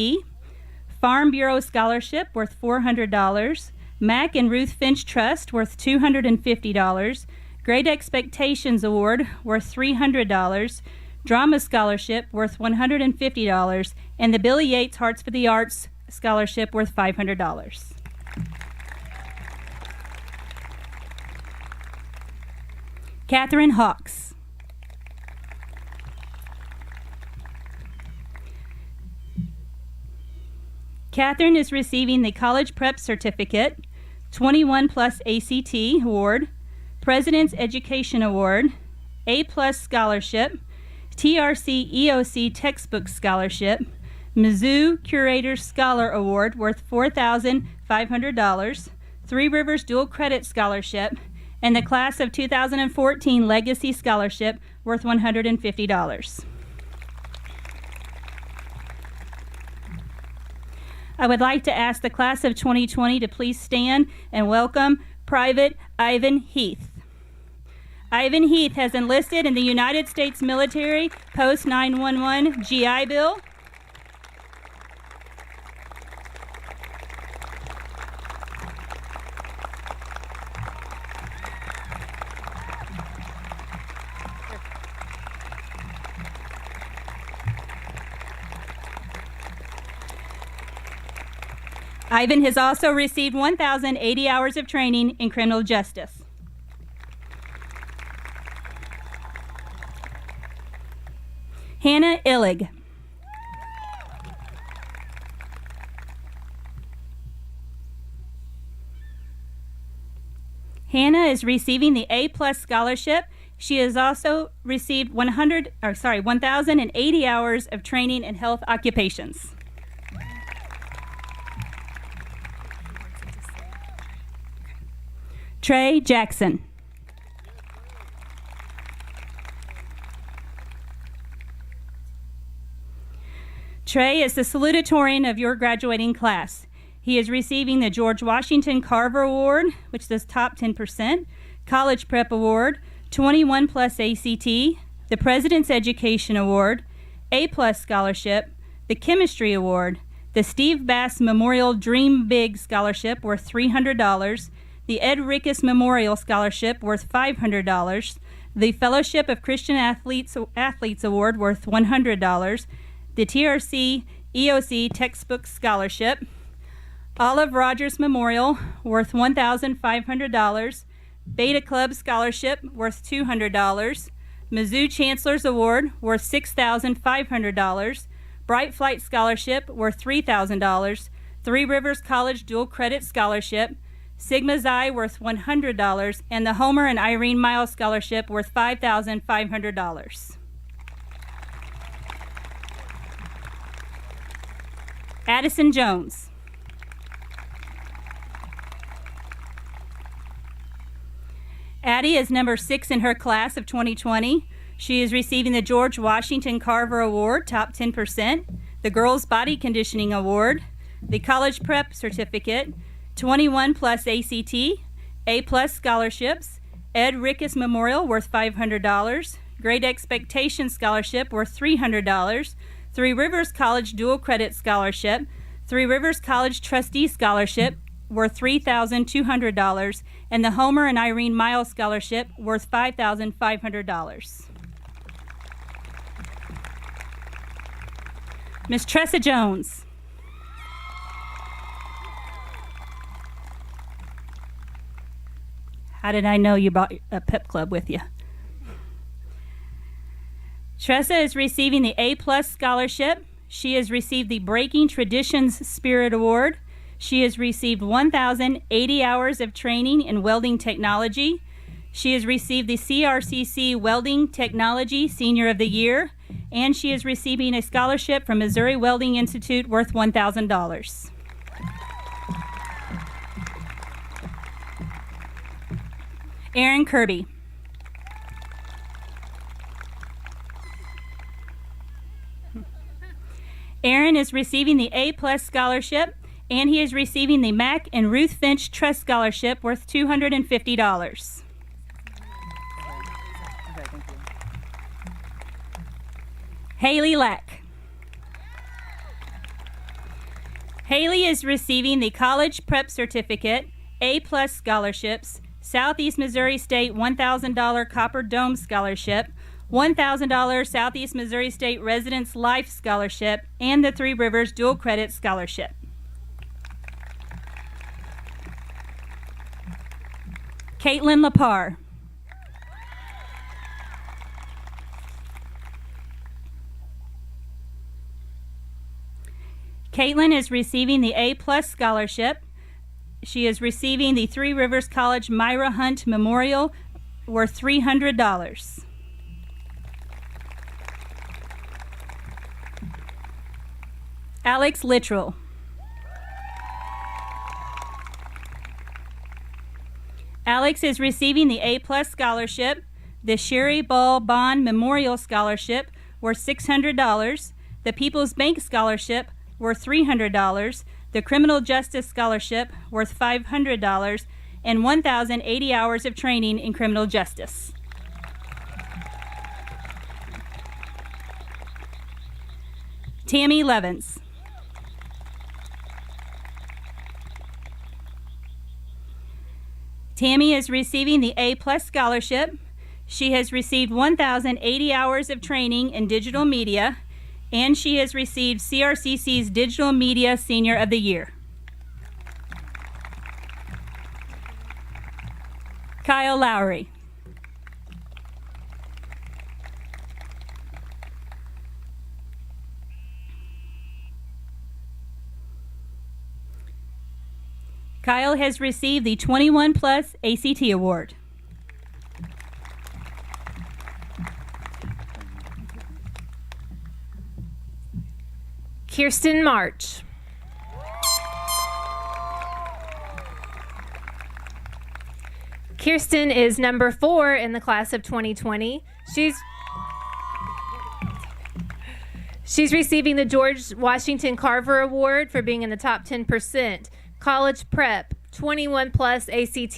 Farm Bureau Scholarship worth $400, Mac and Ruth Finch Trust worth $250, Great Expectations Award worth $300, Drama Scholarship worth $150, and the Billy Yates Hearts for the Arts Scholarship worth $500. Catherine Hawks. Catherine is receiving the College Prep Certificate, 21 Plus ACT Award, President's Education Award, A Plus Scholarship, TRC EOC Textbook Scholarship, Mizzou Curator Scholar Award worth $4,500, Three Rivers Dual Credit Scholarship, and the Class of 2014 Legacy Scholarship worth $150. I would like to ask the Class of 2020 to please stand and welcome Private Ivan Heath. Ivan Heath has enlisted in the United States military post 911 GI Bill. Ivan has also received 1,080 hours of training in criminal justice. Hannah Illig. Hannah is receiving the A Plus Scholarship. She has also received 1,080 hours of training in health occupations. Trey Jackson. Trey is the salutatorian of your graduating class. He is receiving the George Washington Carver Award, which is top 10%, College Prep Award, 21 Plus ACT, the President's Education Award, A Plus Scholarship, the Chemistry Award, the Steve Bass Memorial Dream Big Scholarship worth $300, the Ed Rickus Memorial Scholarship worth $500, the Fellowship of Christian Athletes Award worth $100, the TRC EOC Textbook Scholarship, Olive Rogers Memorial worth $1,500, Beta Club Scholarship worth $200, Mizzou Chancellor's Award worth $6,500, Bright Flight Scholarship worth $3,000, Three Rivers College Dual Credit Scholarship, Sigma Xi worth $100, and the Homer and Irene Miles Scholarship worth $5,500. Addison Jones. Addie is number 6 in her class of 2020. She is receiving the George Washington Carver Award, top 10%, the Girls Body Conditioning Award, the College Prep Certificate, 21 Plus ACT, A Plus Scholarships, Ed Rickus Memorial worth $500, Great Expectations Scholarship worth $300, Three Rivers College Dual Credit Scholarship, Three Rivers College Trustee Scholarship worth $3,200, and the Homer and Irene Miles Scholarship worth $5,500. Miss Tressa Jones. How did I know you brought a pep club with you? Tressa is receiving the A Plus Scholarship. She has received the Breaking Traditions Spirit Award. She has received 1,080 hours of training in welding technology. She has received the CRCC Welding Technology Senior of the Year, and she is receiving a scholarship from Missouri Welding Institute worth $1,000. Aaron Kirby. Aaron is receiving the A Plus Scholarship, and he is receiving the Mac and Ruth Finch Trust Scholarship worth $250. Haley Lack. Haley is receiving the College Prep Certificate, A-plus scholarships, Southeast Missouri State $1,000 Copper Dome Scholarship, $1,000 Southeast Missouri State Residence Life Scholarship, and the Three Rivers Dual Credit Scholarship. Caitlin Lepar. Caitlin is receiving the A-plus scholarship. She is receiving the Three Rivers College Myra Hunt Memorial worth $300. Alex Littrell. Alex is receiving the A-plus scholarship, the Sherry Ball Bond Memorial Scholarship worth $600, the People's Bank Scholarship worth $300, the Criminal Justice Scholarship worth $500, and 1,080 hours of training in criminal justice. Tammy Levins. Tammy is receiving the A-plus scholarship. She has received 1,080 hours of training in digital media, and she has received CRCC's Digital Media Senior of the Year. Kyle Lowry. Kyle has received the 21 Plus ACT Award. Kirsten March. Kirsten is number 4 in the class of 2020. She's receiving the George Washington Carver Award for being in the top 10%. College Prep, 21 Plus ACT,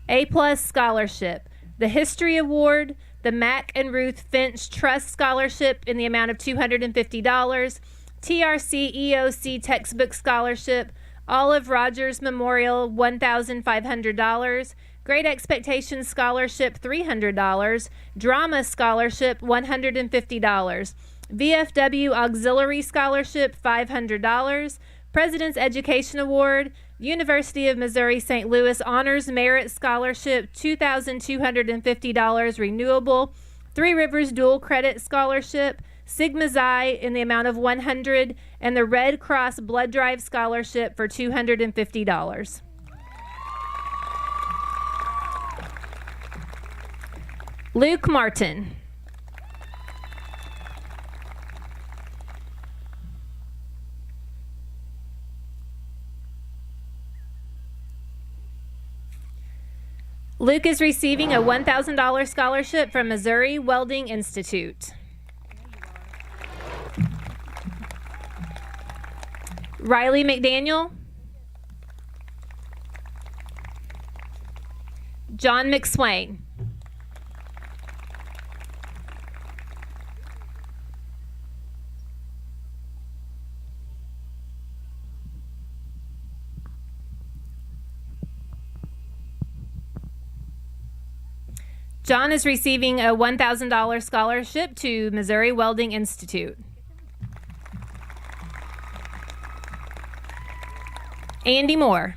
A-plus Scholarship, the History Award, the Mac and Ruth Finch Trust Scholarship in the amount of $250, TRC EOC Textbook Scholarship, Olive Rogers Memorial $1,500, Great Expectations Scholarship $300, Drama Scholarship $150, VFW Auxiliary Scholarship $500, President's Education Award, University of Missouri St. Louis Honors Merit Scholarship $2,250 renewable, Three Rivers Dual Credit Scholarship, Sigma Xi in the amount of $100, and the Red Cross Blood Drive Scholarship for $250. Luke Martin. Luke is receiving a $1,000 scholarship from Missouri Welding Institute. Riley McDaniel. John McSwain. John is receiving a $1,000 scholarship to Missouri Welding Institute. Andy Moore.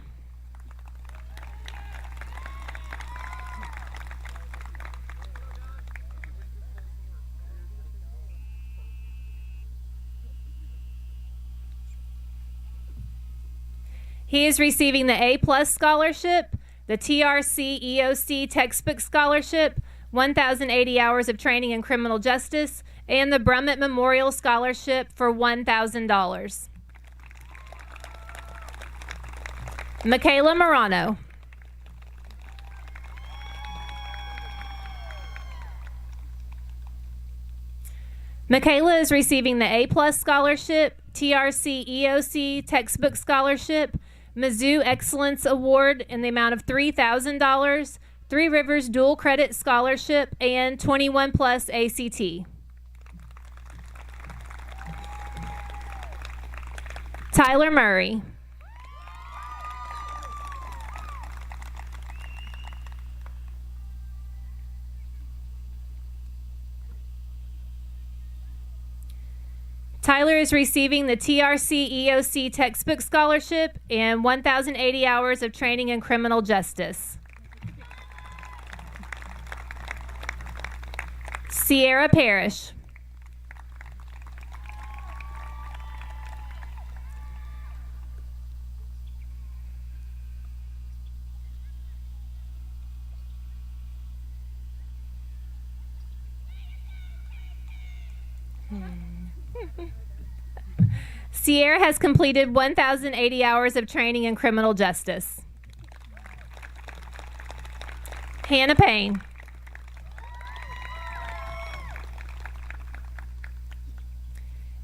He is receiving the A-plus scholarship, the TRC EOC Textbook Scholarship, 1,080 hours of training in criminal justice, and the Brumitt Memorial Scholarship for $1,000. Michaela Morano. Michaela is receiving the A-plus scholarship, TRC EOC Textbook Scholarship, Mizzou Excellence Award in the amount of $3,000, Three Rivers Dual Credit Scholarship, and 21 Plus ACT. Tyler Murray. Tyler is receiving the TRC EOC Textbook Scholarship and 1,080 hours of training in criminal justice. Sierra Parrish. Sierra has completed 1,080 hours of training in criminal justice. Hannah Payne.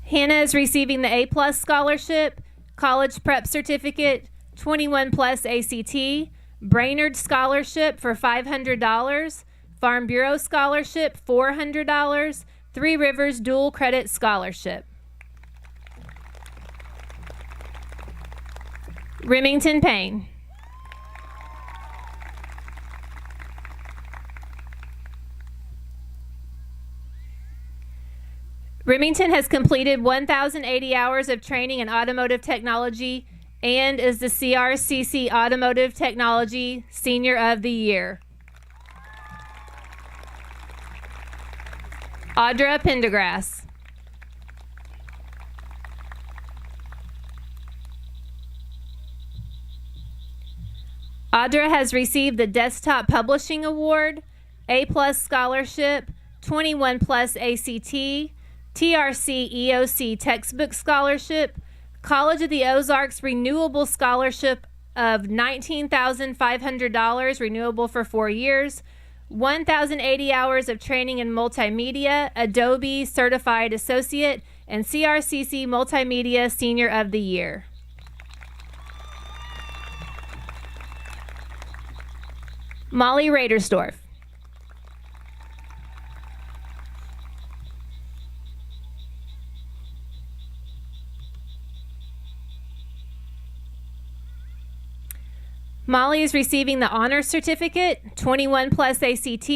Hannah is receiving the A+ scholarship, college prep certificate, 21 plus ACT, Brainerd scholarship for $500, Farm Bureau scholarship $400, Three Rivers dual credit scholarship. Remington Payne. Remington has completed 1,080 hours of training in automotive technology and is the CRCC Automotive Technology Senior of the Year. Audra Pendergrass. Audra has received the Desktop Publishing Award, A+ Scholarship, 21 plus ACT, TRC EOC Textbook Scholarship, College of the Ozarks Renewable Scholarship of $19,500, renewable for 4 years, 1,080 hours of training in multimedia, Adobe Certified Associate, and CRCC Multimedia Senior of the Year. Molly Radersdorf. Molly is receiving the Honors Certificate, 21 plus ACT,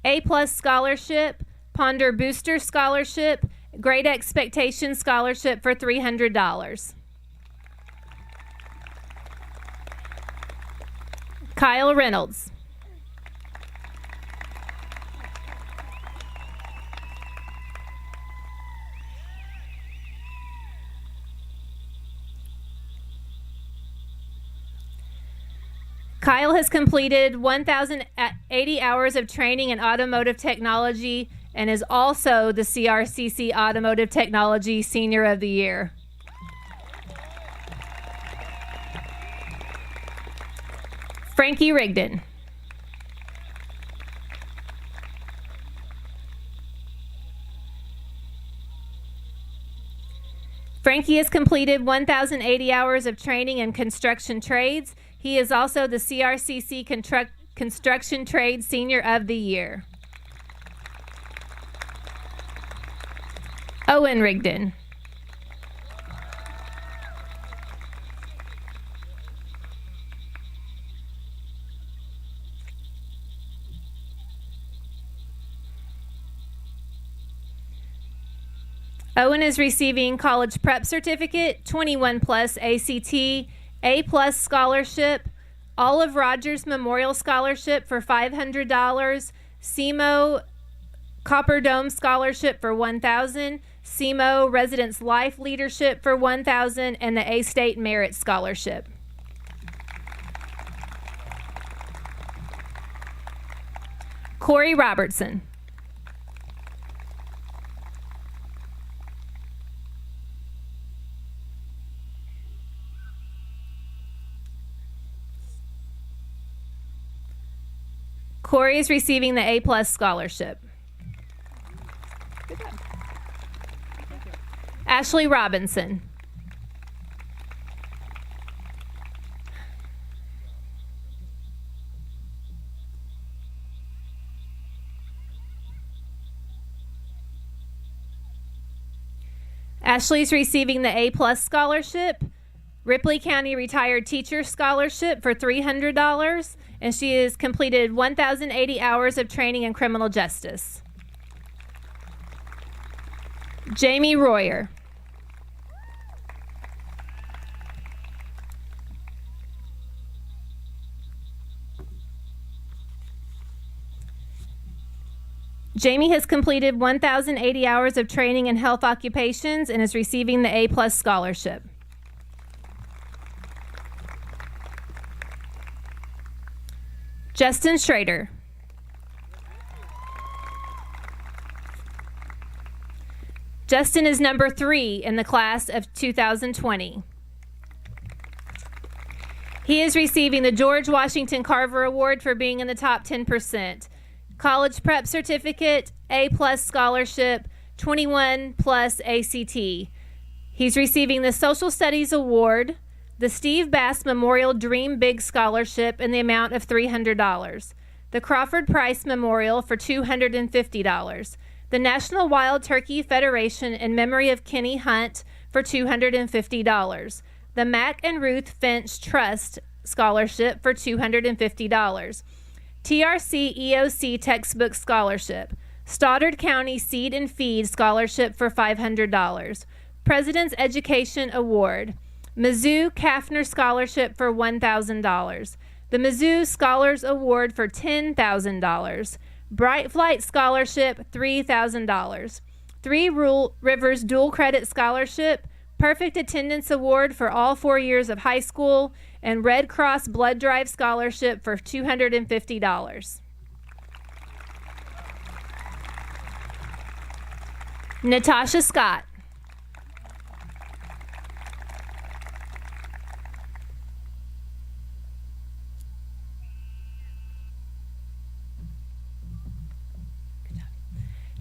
A+ Scholarship, Ponder Booster Scholarship, Great Expectation Scholarship for $300. Kyle Reynolds. Kyle has completed 1,080 hours of training in automotive technology and is also the CRCC Automotive Technology Senior of the Year. Frankie Rigdon. Frankie has completed 1,080 hours of training in construction trades. He is also the CRCC Construction Trade Senior of the Year. Owen Rigdon. Owen is receiving College Prep Certificate, 21 plus ACT, A+ Scholarship, Olive Rogers Memorial Scholarship for $500, SEMO Copper Dome Scholarship for $1,000, SEMO Residence Life Leadership for $1,000, and the A-State Merit Scholarship. Corey Robertson. Corey is receiving the A+ Scholarship. Ashley Robinson. Ashley's receiving the A+ Scholarship, Ripley County Retired Teacher Scholarship for $300, and she has completed 1,080 hours of training in criminal justice. Jamie Royer. Jamie has completed 1,080 hours of training in health occupations and is receiving the A+ scholarship. Justin Schrader. Justin is number 3 in the class of 2020. He is receiving the George Washington Carver Award for being in the top 10%. College prep certificate, A+ scholarship, 21 plus ACT. He's receiving the Social Studies Award, the Steve Bass Memorial Dream Big Scholarship in the amount of $300, the Crawford Price Memorial for $250, the National Wild Turkey Federation in memory of Kenny Hunt for $250, the Mac and Ruth Finch Trust Scholarship for $250, TRC EOC Textbook Scholarship, Stoddard County Seed and Feed Scholarship for $500, President's Education Award, Mizzou Kaffner Scholarship for $1,000, the Mizzou Scholars Award for $10,000, Bright Flight Scholarship $3,000, Three Rivers Dual Credit Scholarship, Perfect Attendance Award for all 4 years of high school, and Red Cross Blood Drive Scholarship for $250. Natasha Scott.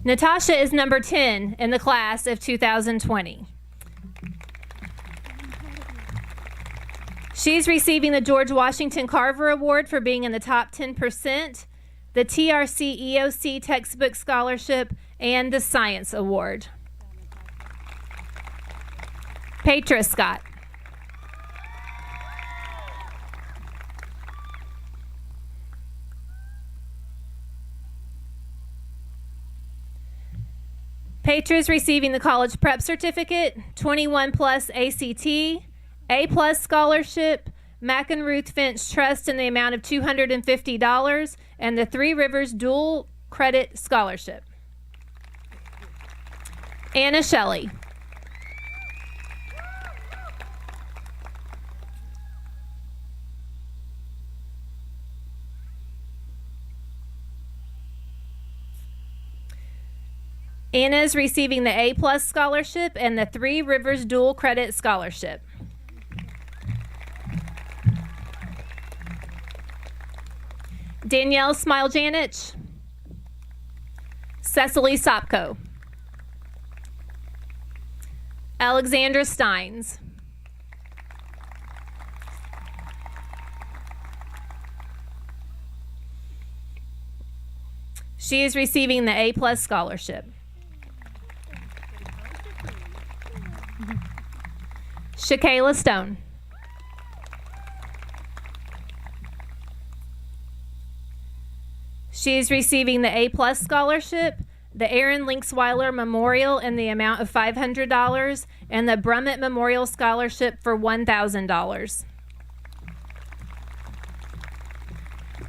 Natasha is number 10 in the class of 2020. She's receiving the George Washington Carver Award for being in the top 10%, the TRC EOC Textbook Scholarship, and the Science Award. Petra Scott. Petra is receiving the College Prep Certificate, 21 plus ACT, A+ Scholarship, Mac and Ruth Finch Trust in the amount of $250, and the Three Rivers Dual Credit Scholarship. Anna Shelley. Anna is receiving the A+ Scholarship and the Three Rivers Dual Credit Scholarship. Danielle Smile-Janich. Cecily Sopko. Alexandra Steins. She is receiving the A+ Scholarship. Shakayla Stone. She is receiving the A+ Scholarship, the Aaron Linksweiler Memorial in the amount of $500, and the Brumitt Memorial Scholarship for $1,000.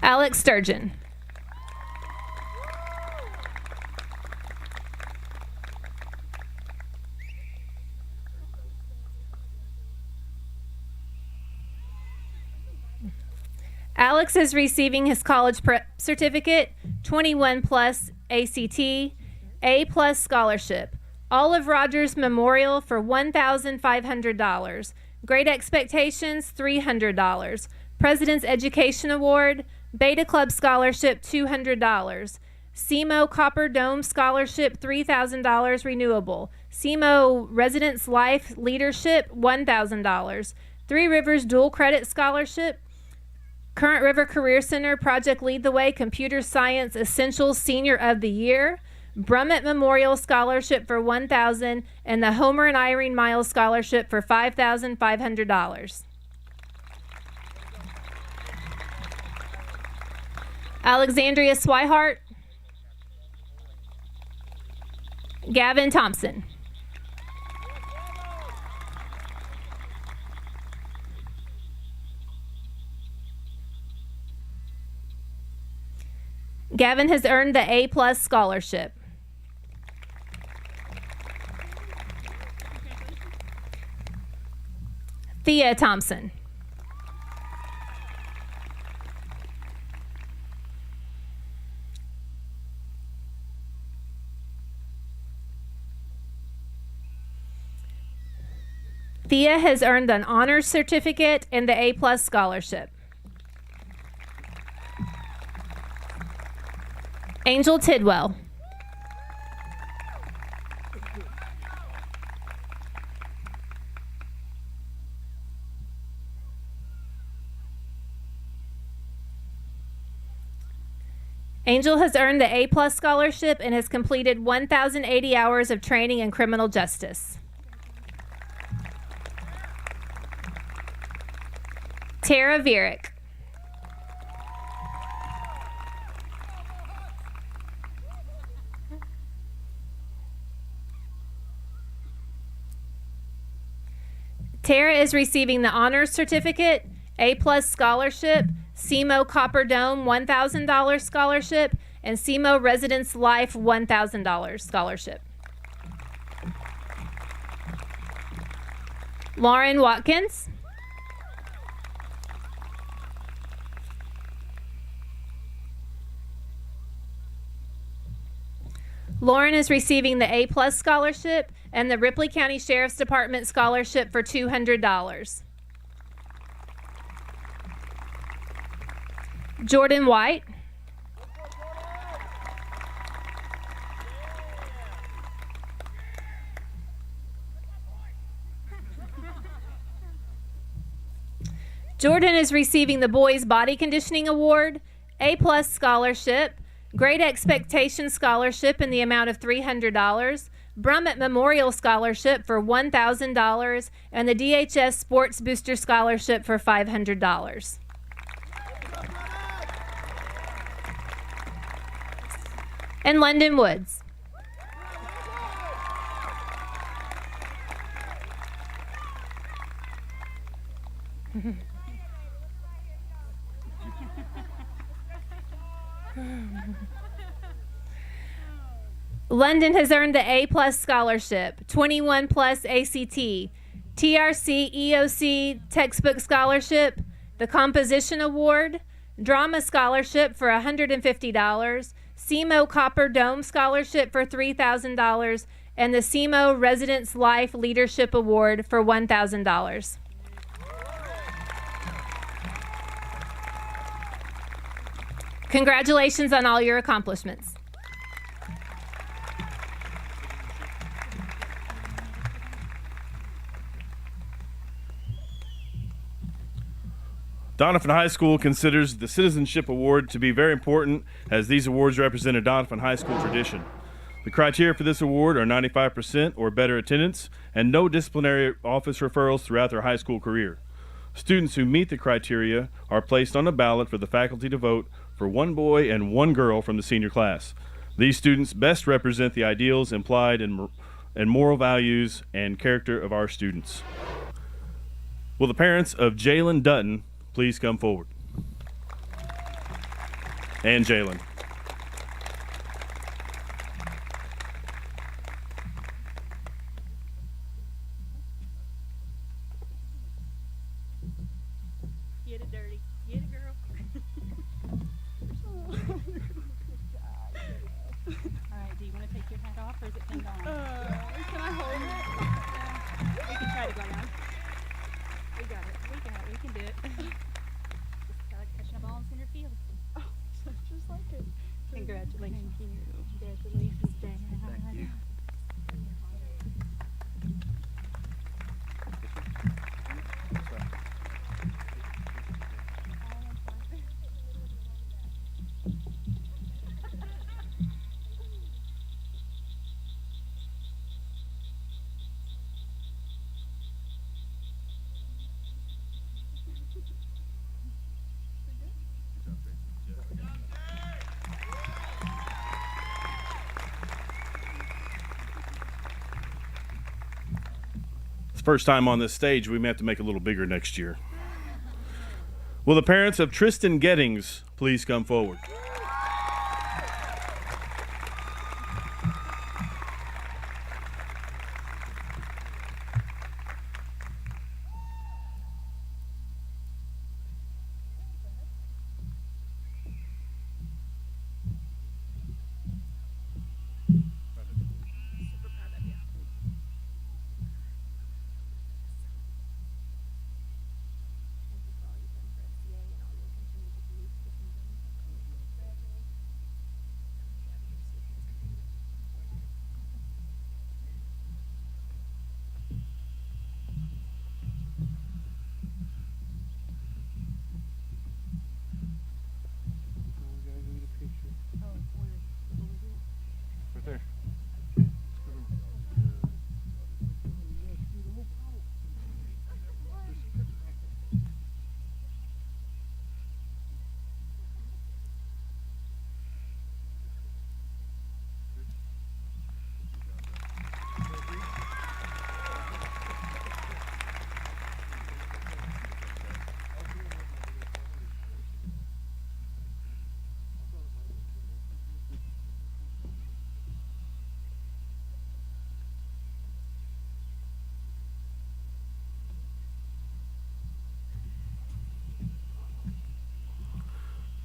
Alex Sturgeon. Alex is receiving his college prep certificate, 21 plus ACT, A+ Scholarship, Olive Rogers Memorial for $1,500, Great Expectations $300, President's Education Award, Beta Club Scholarship $200, SEMO Copper Dome Scholarship $3,000 renewable, SEMO Residence Life Leadership $1,000, Three Rivers Dual Credit Scholarship, Current River Career Center Project Lead the Way Computer Science Essentials Senior of the Year, Brumitt Memorial Scholarship for $1,000, and the Homer and Irene Miles Scholarship for $5,500. Alexandria Swihart. Gavin Thompson. Gavin has earned the A+ scholarship. Thea Thompson. Thea has earned an honors certificate and the A+ scholarship. Angel Tidwell. Angel has earned the A+ scholarship and has completed 1,080 hours of training in criminal justice. Tara Vierick. Tara is receiving the honors certificate, A+ scholarship, SEMO Copper Dome $1,000 scholarship, and SEMO Residence Life $1,000 scholarship. Lauren Watkins. Lauren is receiving the A+ scholarship and the Ripley County Sheriff's Department scholarship for $200. Jordan White. Jordan is receiving the Boys Body Conditioning Award, A+ scholarship, Great Expectations scholarship in the amount of $300, Brumitt Memorial Scholarship for $1,000, and the DHS Sports Booster Scholarship for $500. And London Woods. London has earned the A+ scholarship, 21 plus ACT, TRC EOC textbook scholarship, the Composition Award, Drama scholarship for $150, SEMO Copper Dome scholarship for $3,000, and the SEMO Residence Life Leadership Award for $1,000. Congratulations on all your accomplishments. Doniphan High School considers the Citizenship Award to be very important, as these awards represent a Doniphan High School tradition. The criteria for this award are 95% or better attendance and no disciplinary office referrals throughout their high school career. Students who meet the criteria are placed on a ballot for the faculty to vote for one boy and one girl from the senior class. These students best represent the ideals implied in moral values and character of our students. Will the parents of Jalen Dutton please come forward? And Jalen. Get it dirty. Get it, girl. All right, do you want to take your hat off or is it pinned on? Can I hold it? We can try to go now. We got it. We can do it. Just like catching a ball in center field. Oh, just like it. Congratulations. Thank you. Congratulations, Dad. Thank you. It's the first time on this stage. We may have to make it a little bigger next year. Will the parents of Tristan Gettings please come forward?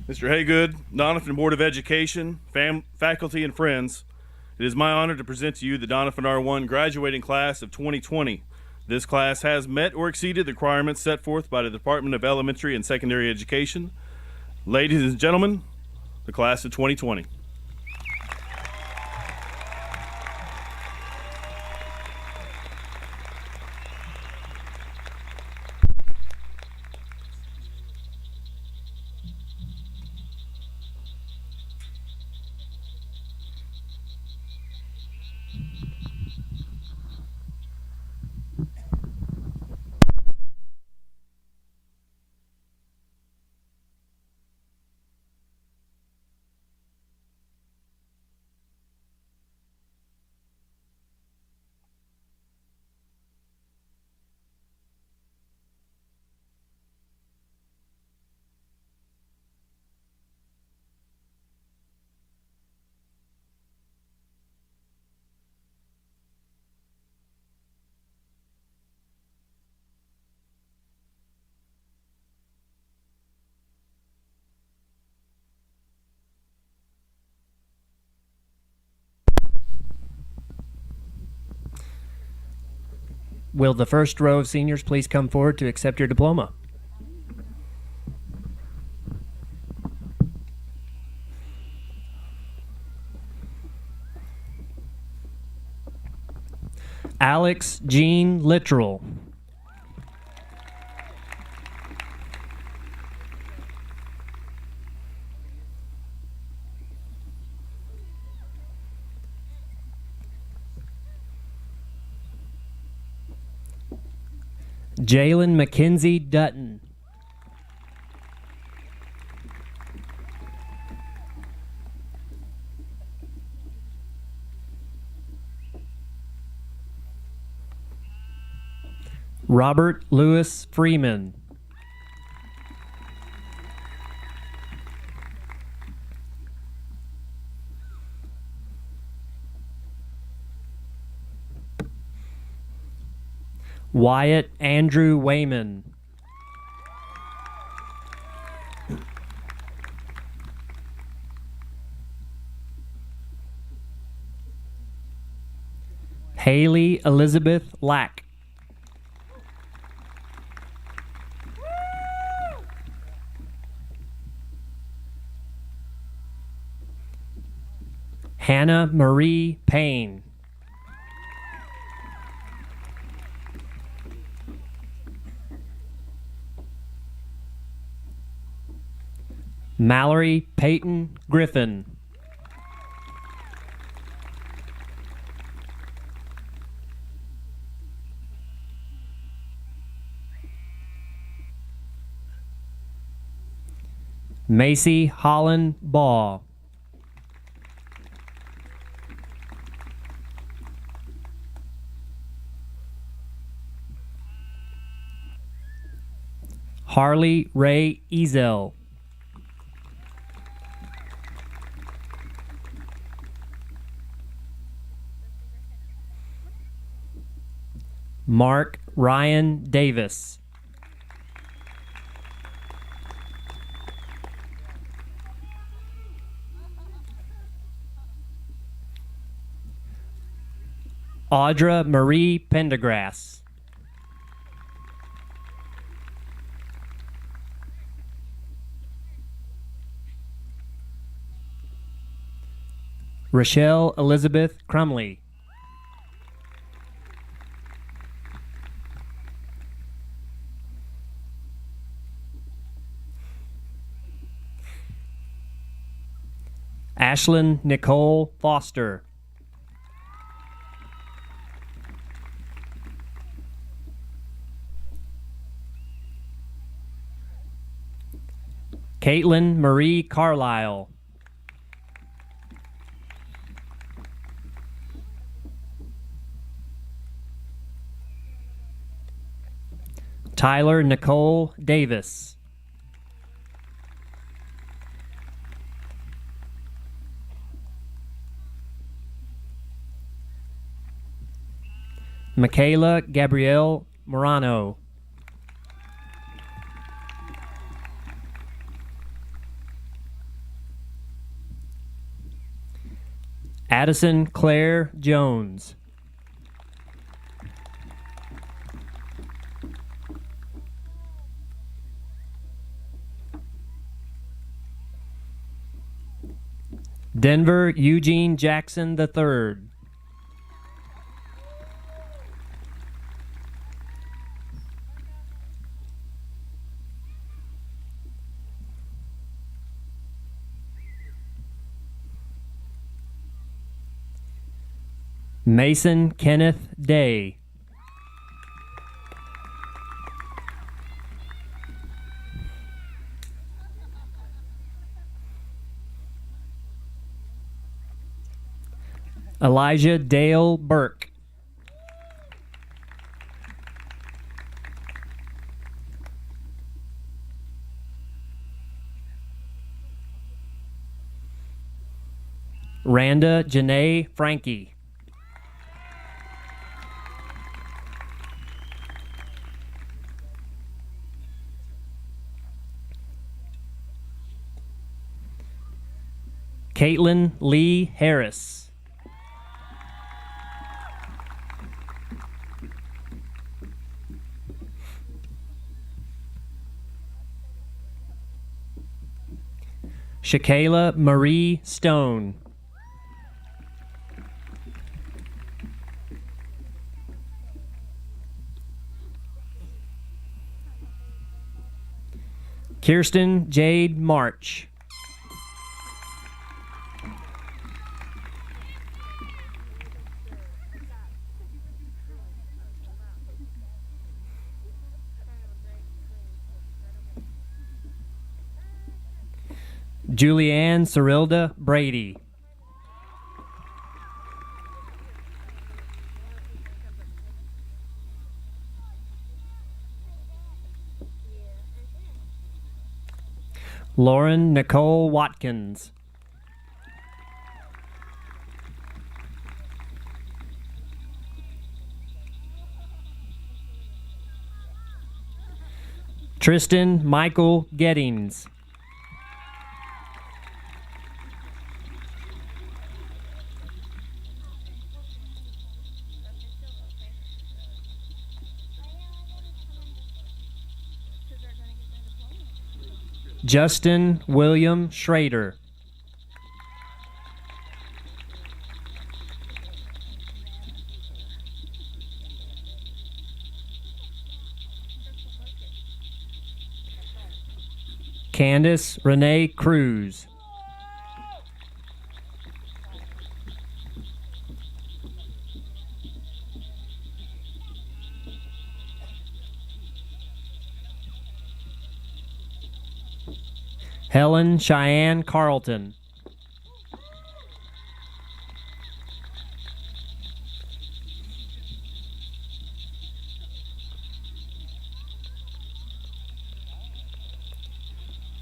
Mr. Haygood, Doniphan Board of Education, faculty, and friends, it is my honor to present to you the Doniphan R-I graduating class of 2020. This class has met or exceeded the requirements set forth by the Department of Elementary and Secondary Education. Ladies and gentlemen, the class of 2020. Will the first row of seniors please come forward to accept your diploma? Alex Jean Littrell. Jalen Mackenzie Dutton. Robert Lewis Freeman. Wyatt Andrew Wayman. Haley Elizabeth Lack. Hannah Marie Payne. Mallory Peyton Griffin. Macy Holland Baugh. Harley Ray Ezel. Mark Ryan Davis. Audra Marie Pendergrass. Rochelle Elizabeth Crumley. Ashlyn Nicole Foster. Caitlin Marie Carlisle. Tyler Nicole Davis. Michaela Gabrielle Morano. Addison Claire Jones. Denver Eugene Jackson III. Mason Kenneth Day. Elijah Dale Burke. Randa Janae Frankie. Caitlin Lee Harris. Shakayla Marie Stone. Kirsten Jade March. Julianne Cyrilda Brady. Lauren Nicole Watkins. Tristan Michael Gettings. Justin William Schrader. Candace Renee Cruz. Helen Cheyenne Carlton.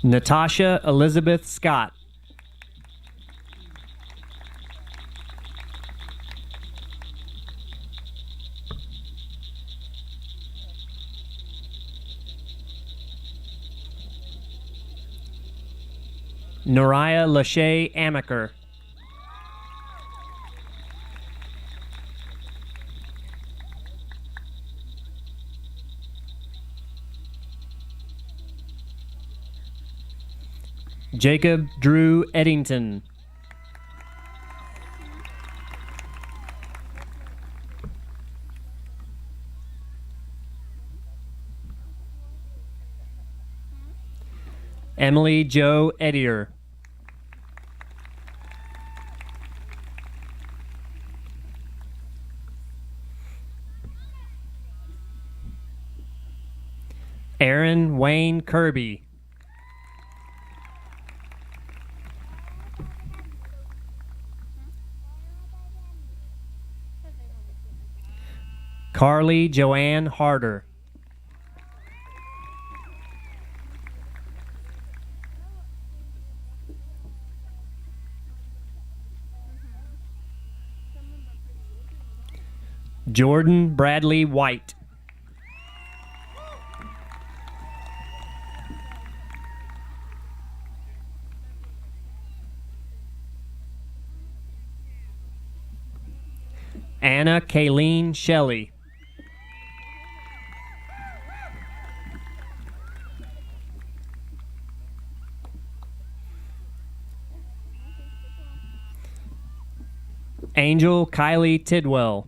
Natasha Elizabeth Scott. Noriah Lachey Amaker. Jacob Drew Eddington. Emily Jo Edier. Aaron Wayne Kirby. Carly Joanne Harder. Jordan Bradley White. Anna Kayleen Shelley. Angel Kylie Tidwell.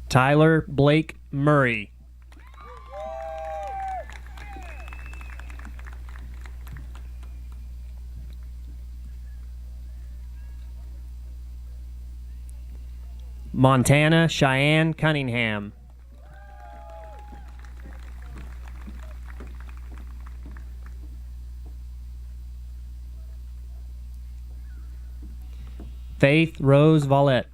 Tyler Blake Murray. Montana Cheyenne Cunningham. Faith Rose Vallette.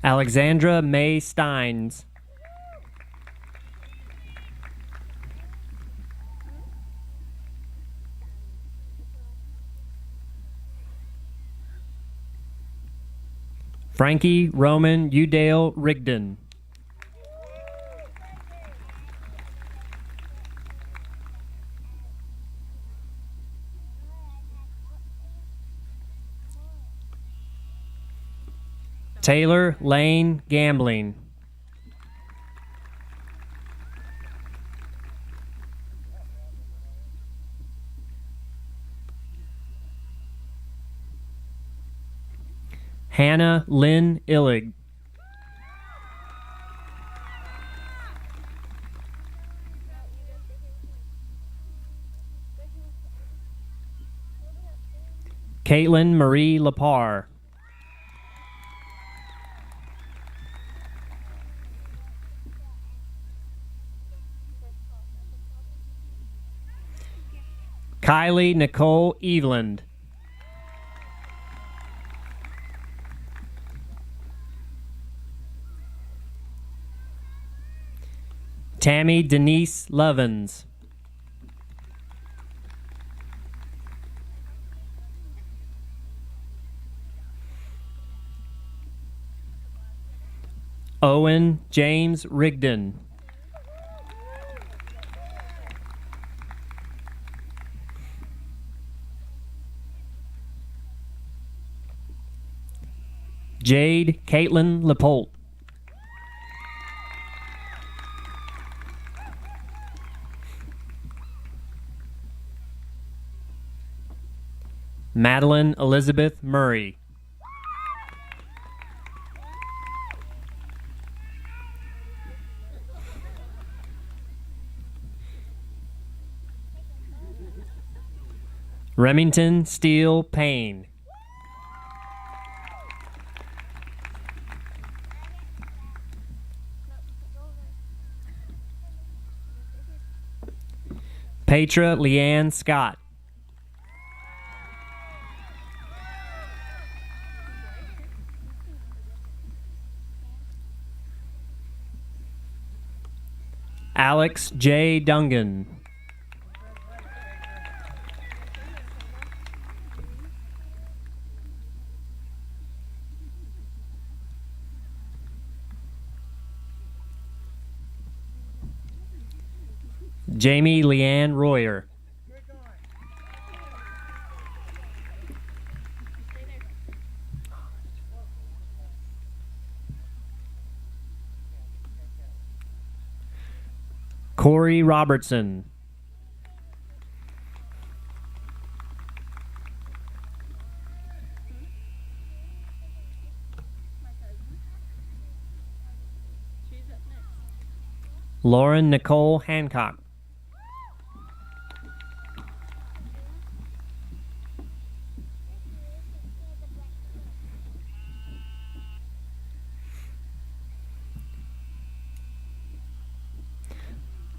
Alexandra May Steins. Frankie Roman Udale Rigdon. Taylor Lane Gambling. Hannah Lynn Illig. Caitlin Marie Lapar. Kylie Nicole Eveland. Tammy Denise Lovins. Owen James Rigdon. Jade Caitlin Lepolt. Madeline Elizabeth Murray. Remington Steele Payne. Petra Leanne Scott. Alex J. Dungan. Jamie Leanne Royer. Corey Robertson. Lauren Nicole Hancock.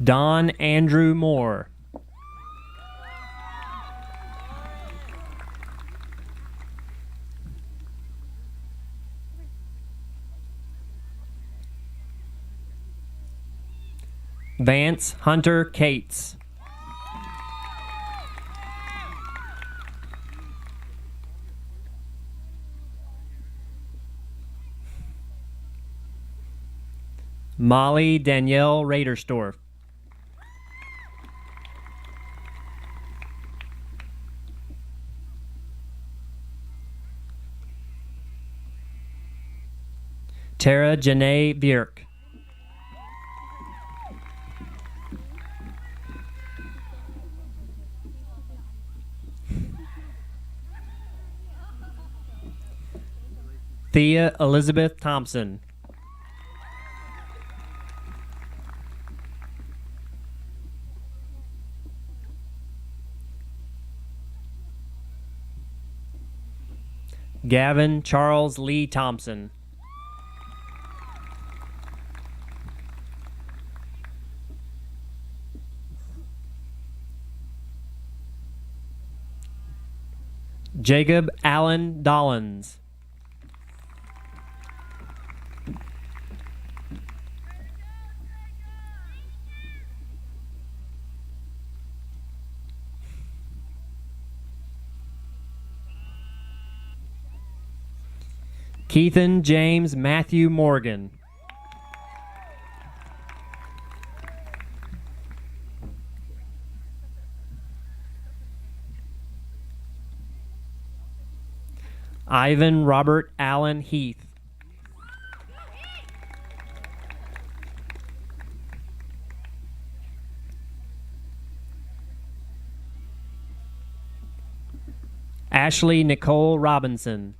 Don Andrew Moore. Vance Hunter Cates. Molly Danielle Raderstorff. Tara Janae Bierk. Thea Elizabeth Thompson. Gavin Charles Lee Thompson. Jacob Allen Dollins. Keithan James Matthew Morgan. Ivan Robert Allen Heath. Ashley Nicole Robinson.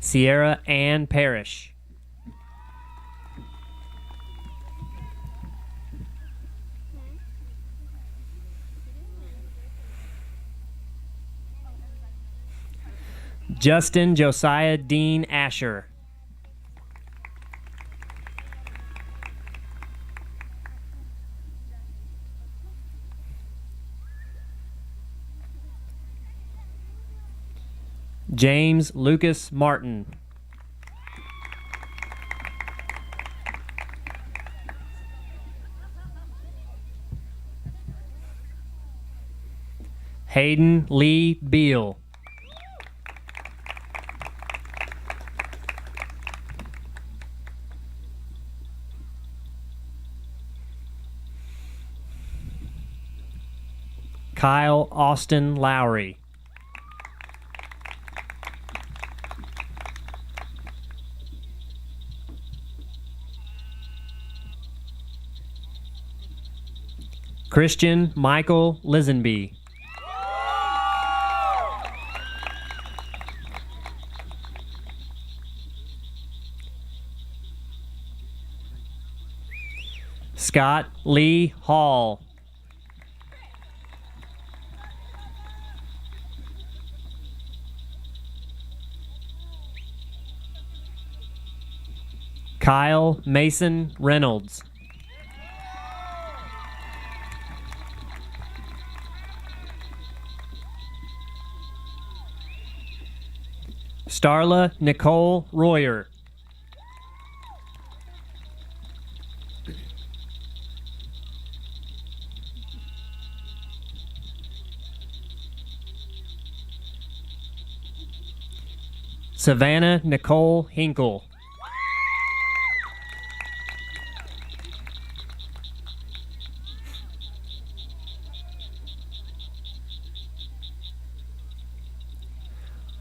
Sierra Ann Parrish. Justin Josiah Dean Asher. James Lucas Martin. Hayden Lee Beal. Kyle Austin Lowry. Christian Michael Lisenby. Scott Lee Hall. Kyle Mason Reynolds. Starla Nicole Royer. Savannah Nicole Hinkle.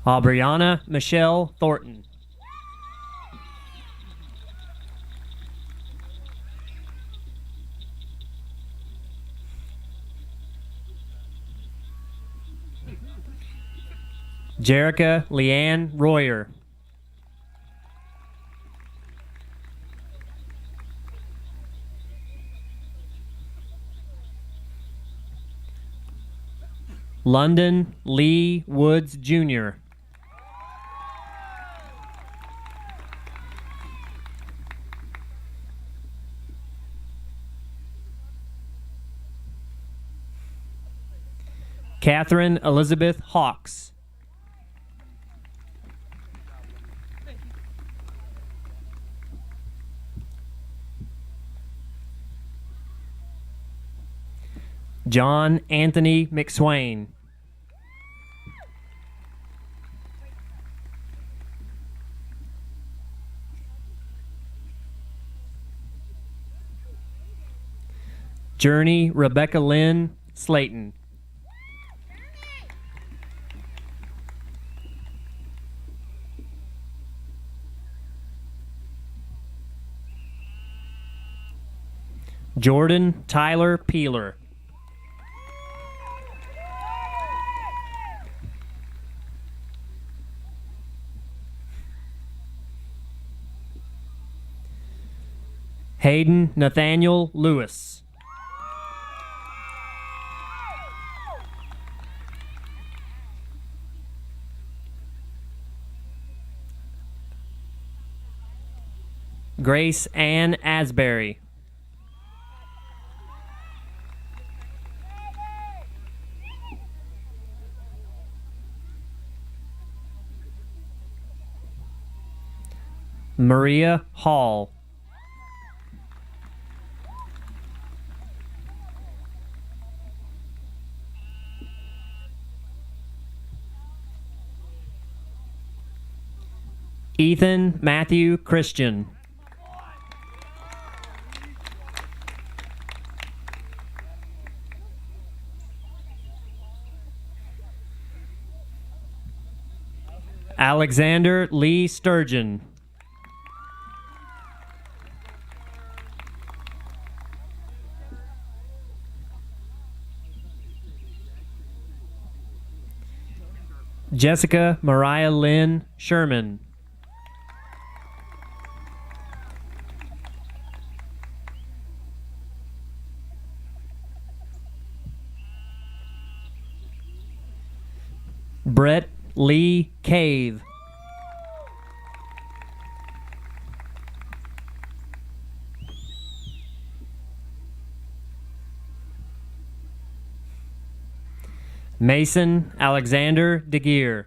Aubriana Michelle Thornton. Jerica Leanne Royer. London Lee Woods Jr. Catherine Elizabeth Hawks. John Anthony McSwain. Journey Rebecca Lynn Slayton. Jordan Tyler Peeler. Hayden Nathaniel Lewis. Grace Ann Asbury. Maria Hall. Ethan Matthew Christian. Alexander Lee Sturgeon. Jessica Mariah Lynn Sherman. Brett Lee Cave. Mason Alexander DeGear.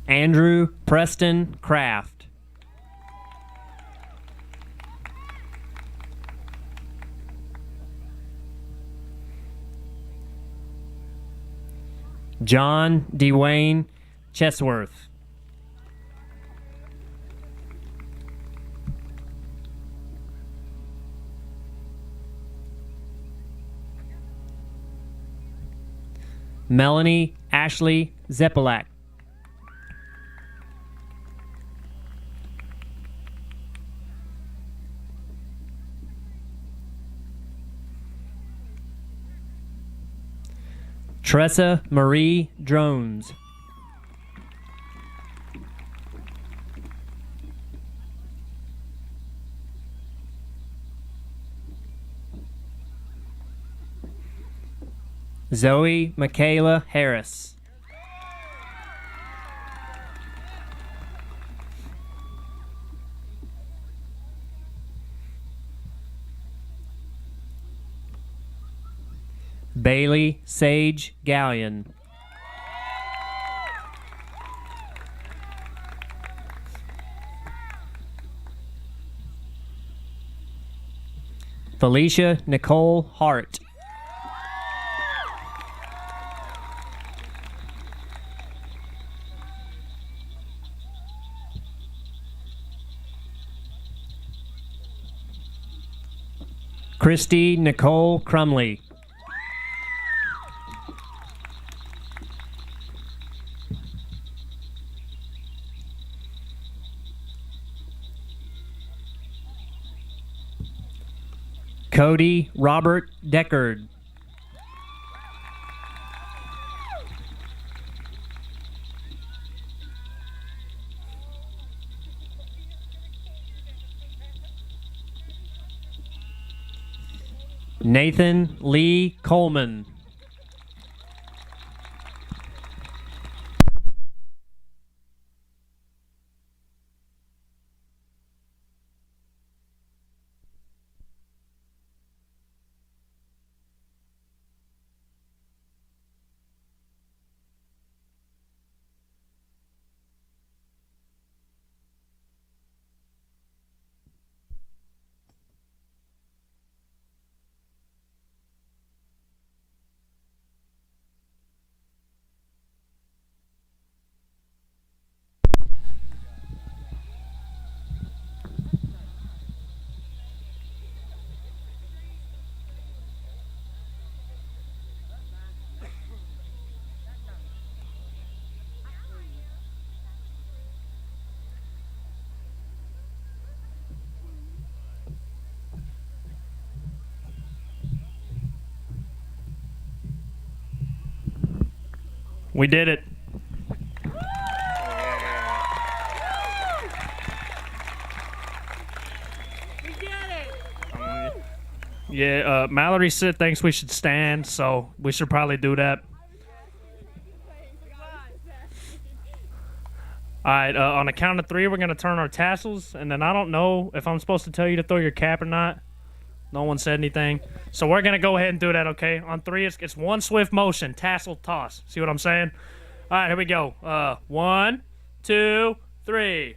Andrew Preston Kraft. John Dwayne Chesworth. Melanie Ashley Zeppelak. Tressa Marie Drones. Zoe Michaela Harris. Bailey Sage Gallion. Felicia Nicole Hart. Christy Nicole Crumley. Cody Robert Deckard. Nathan Lee Coleman. We did it. Yeah, Mallory said thinks we should stand, so we should probably do that. All right, on the count of 3, we're going to turn our tassels, and then I don't know if I'm supposed to tell you to throw your cap or not. No one said anything. So we're going to go ahead and do that, okay? On 3, it's one swift motion, tassel toss. See what I'm saying? All right, here we go. 1, 2, 3.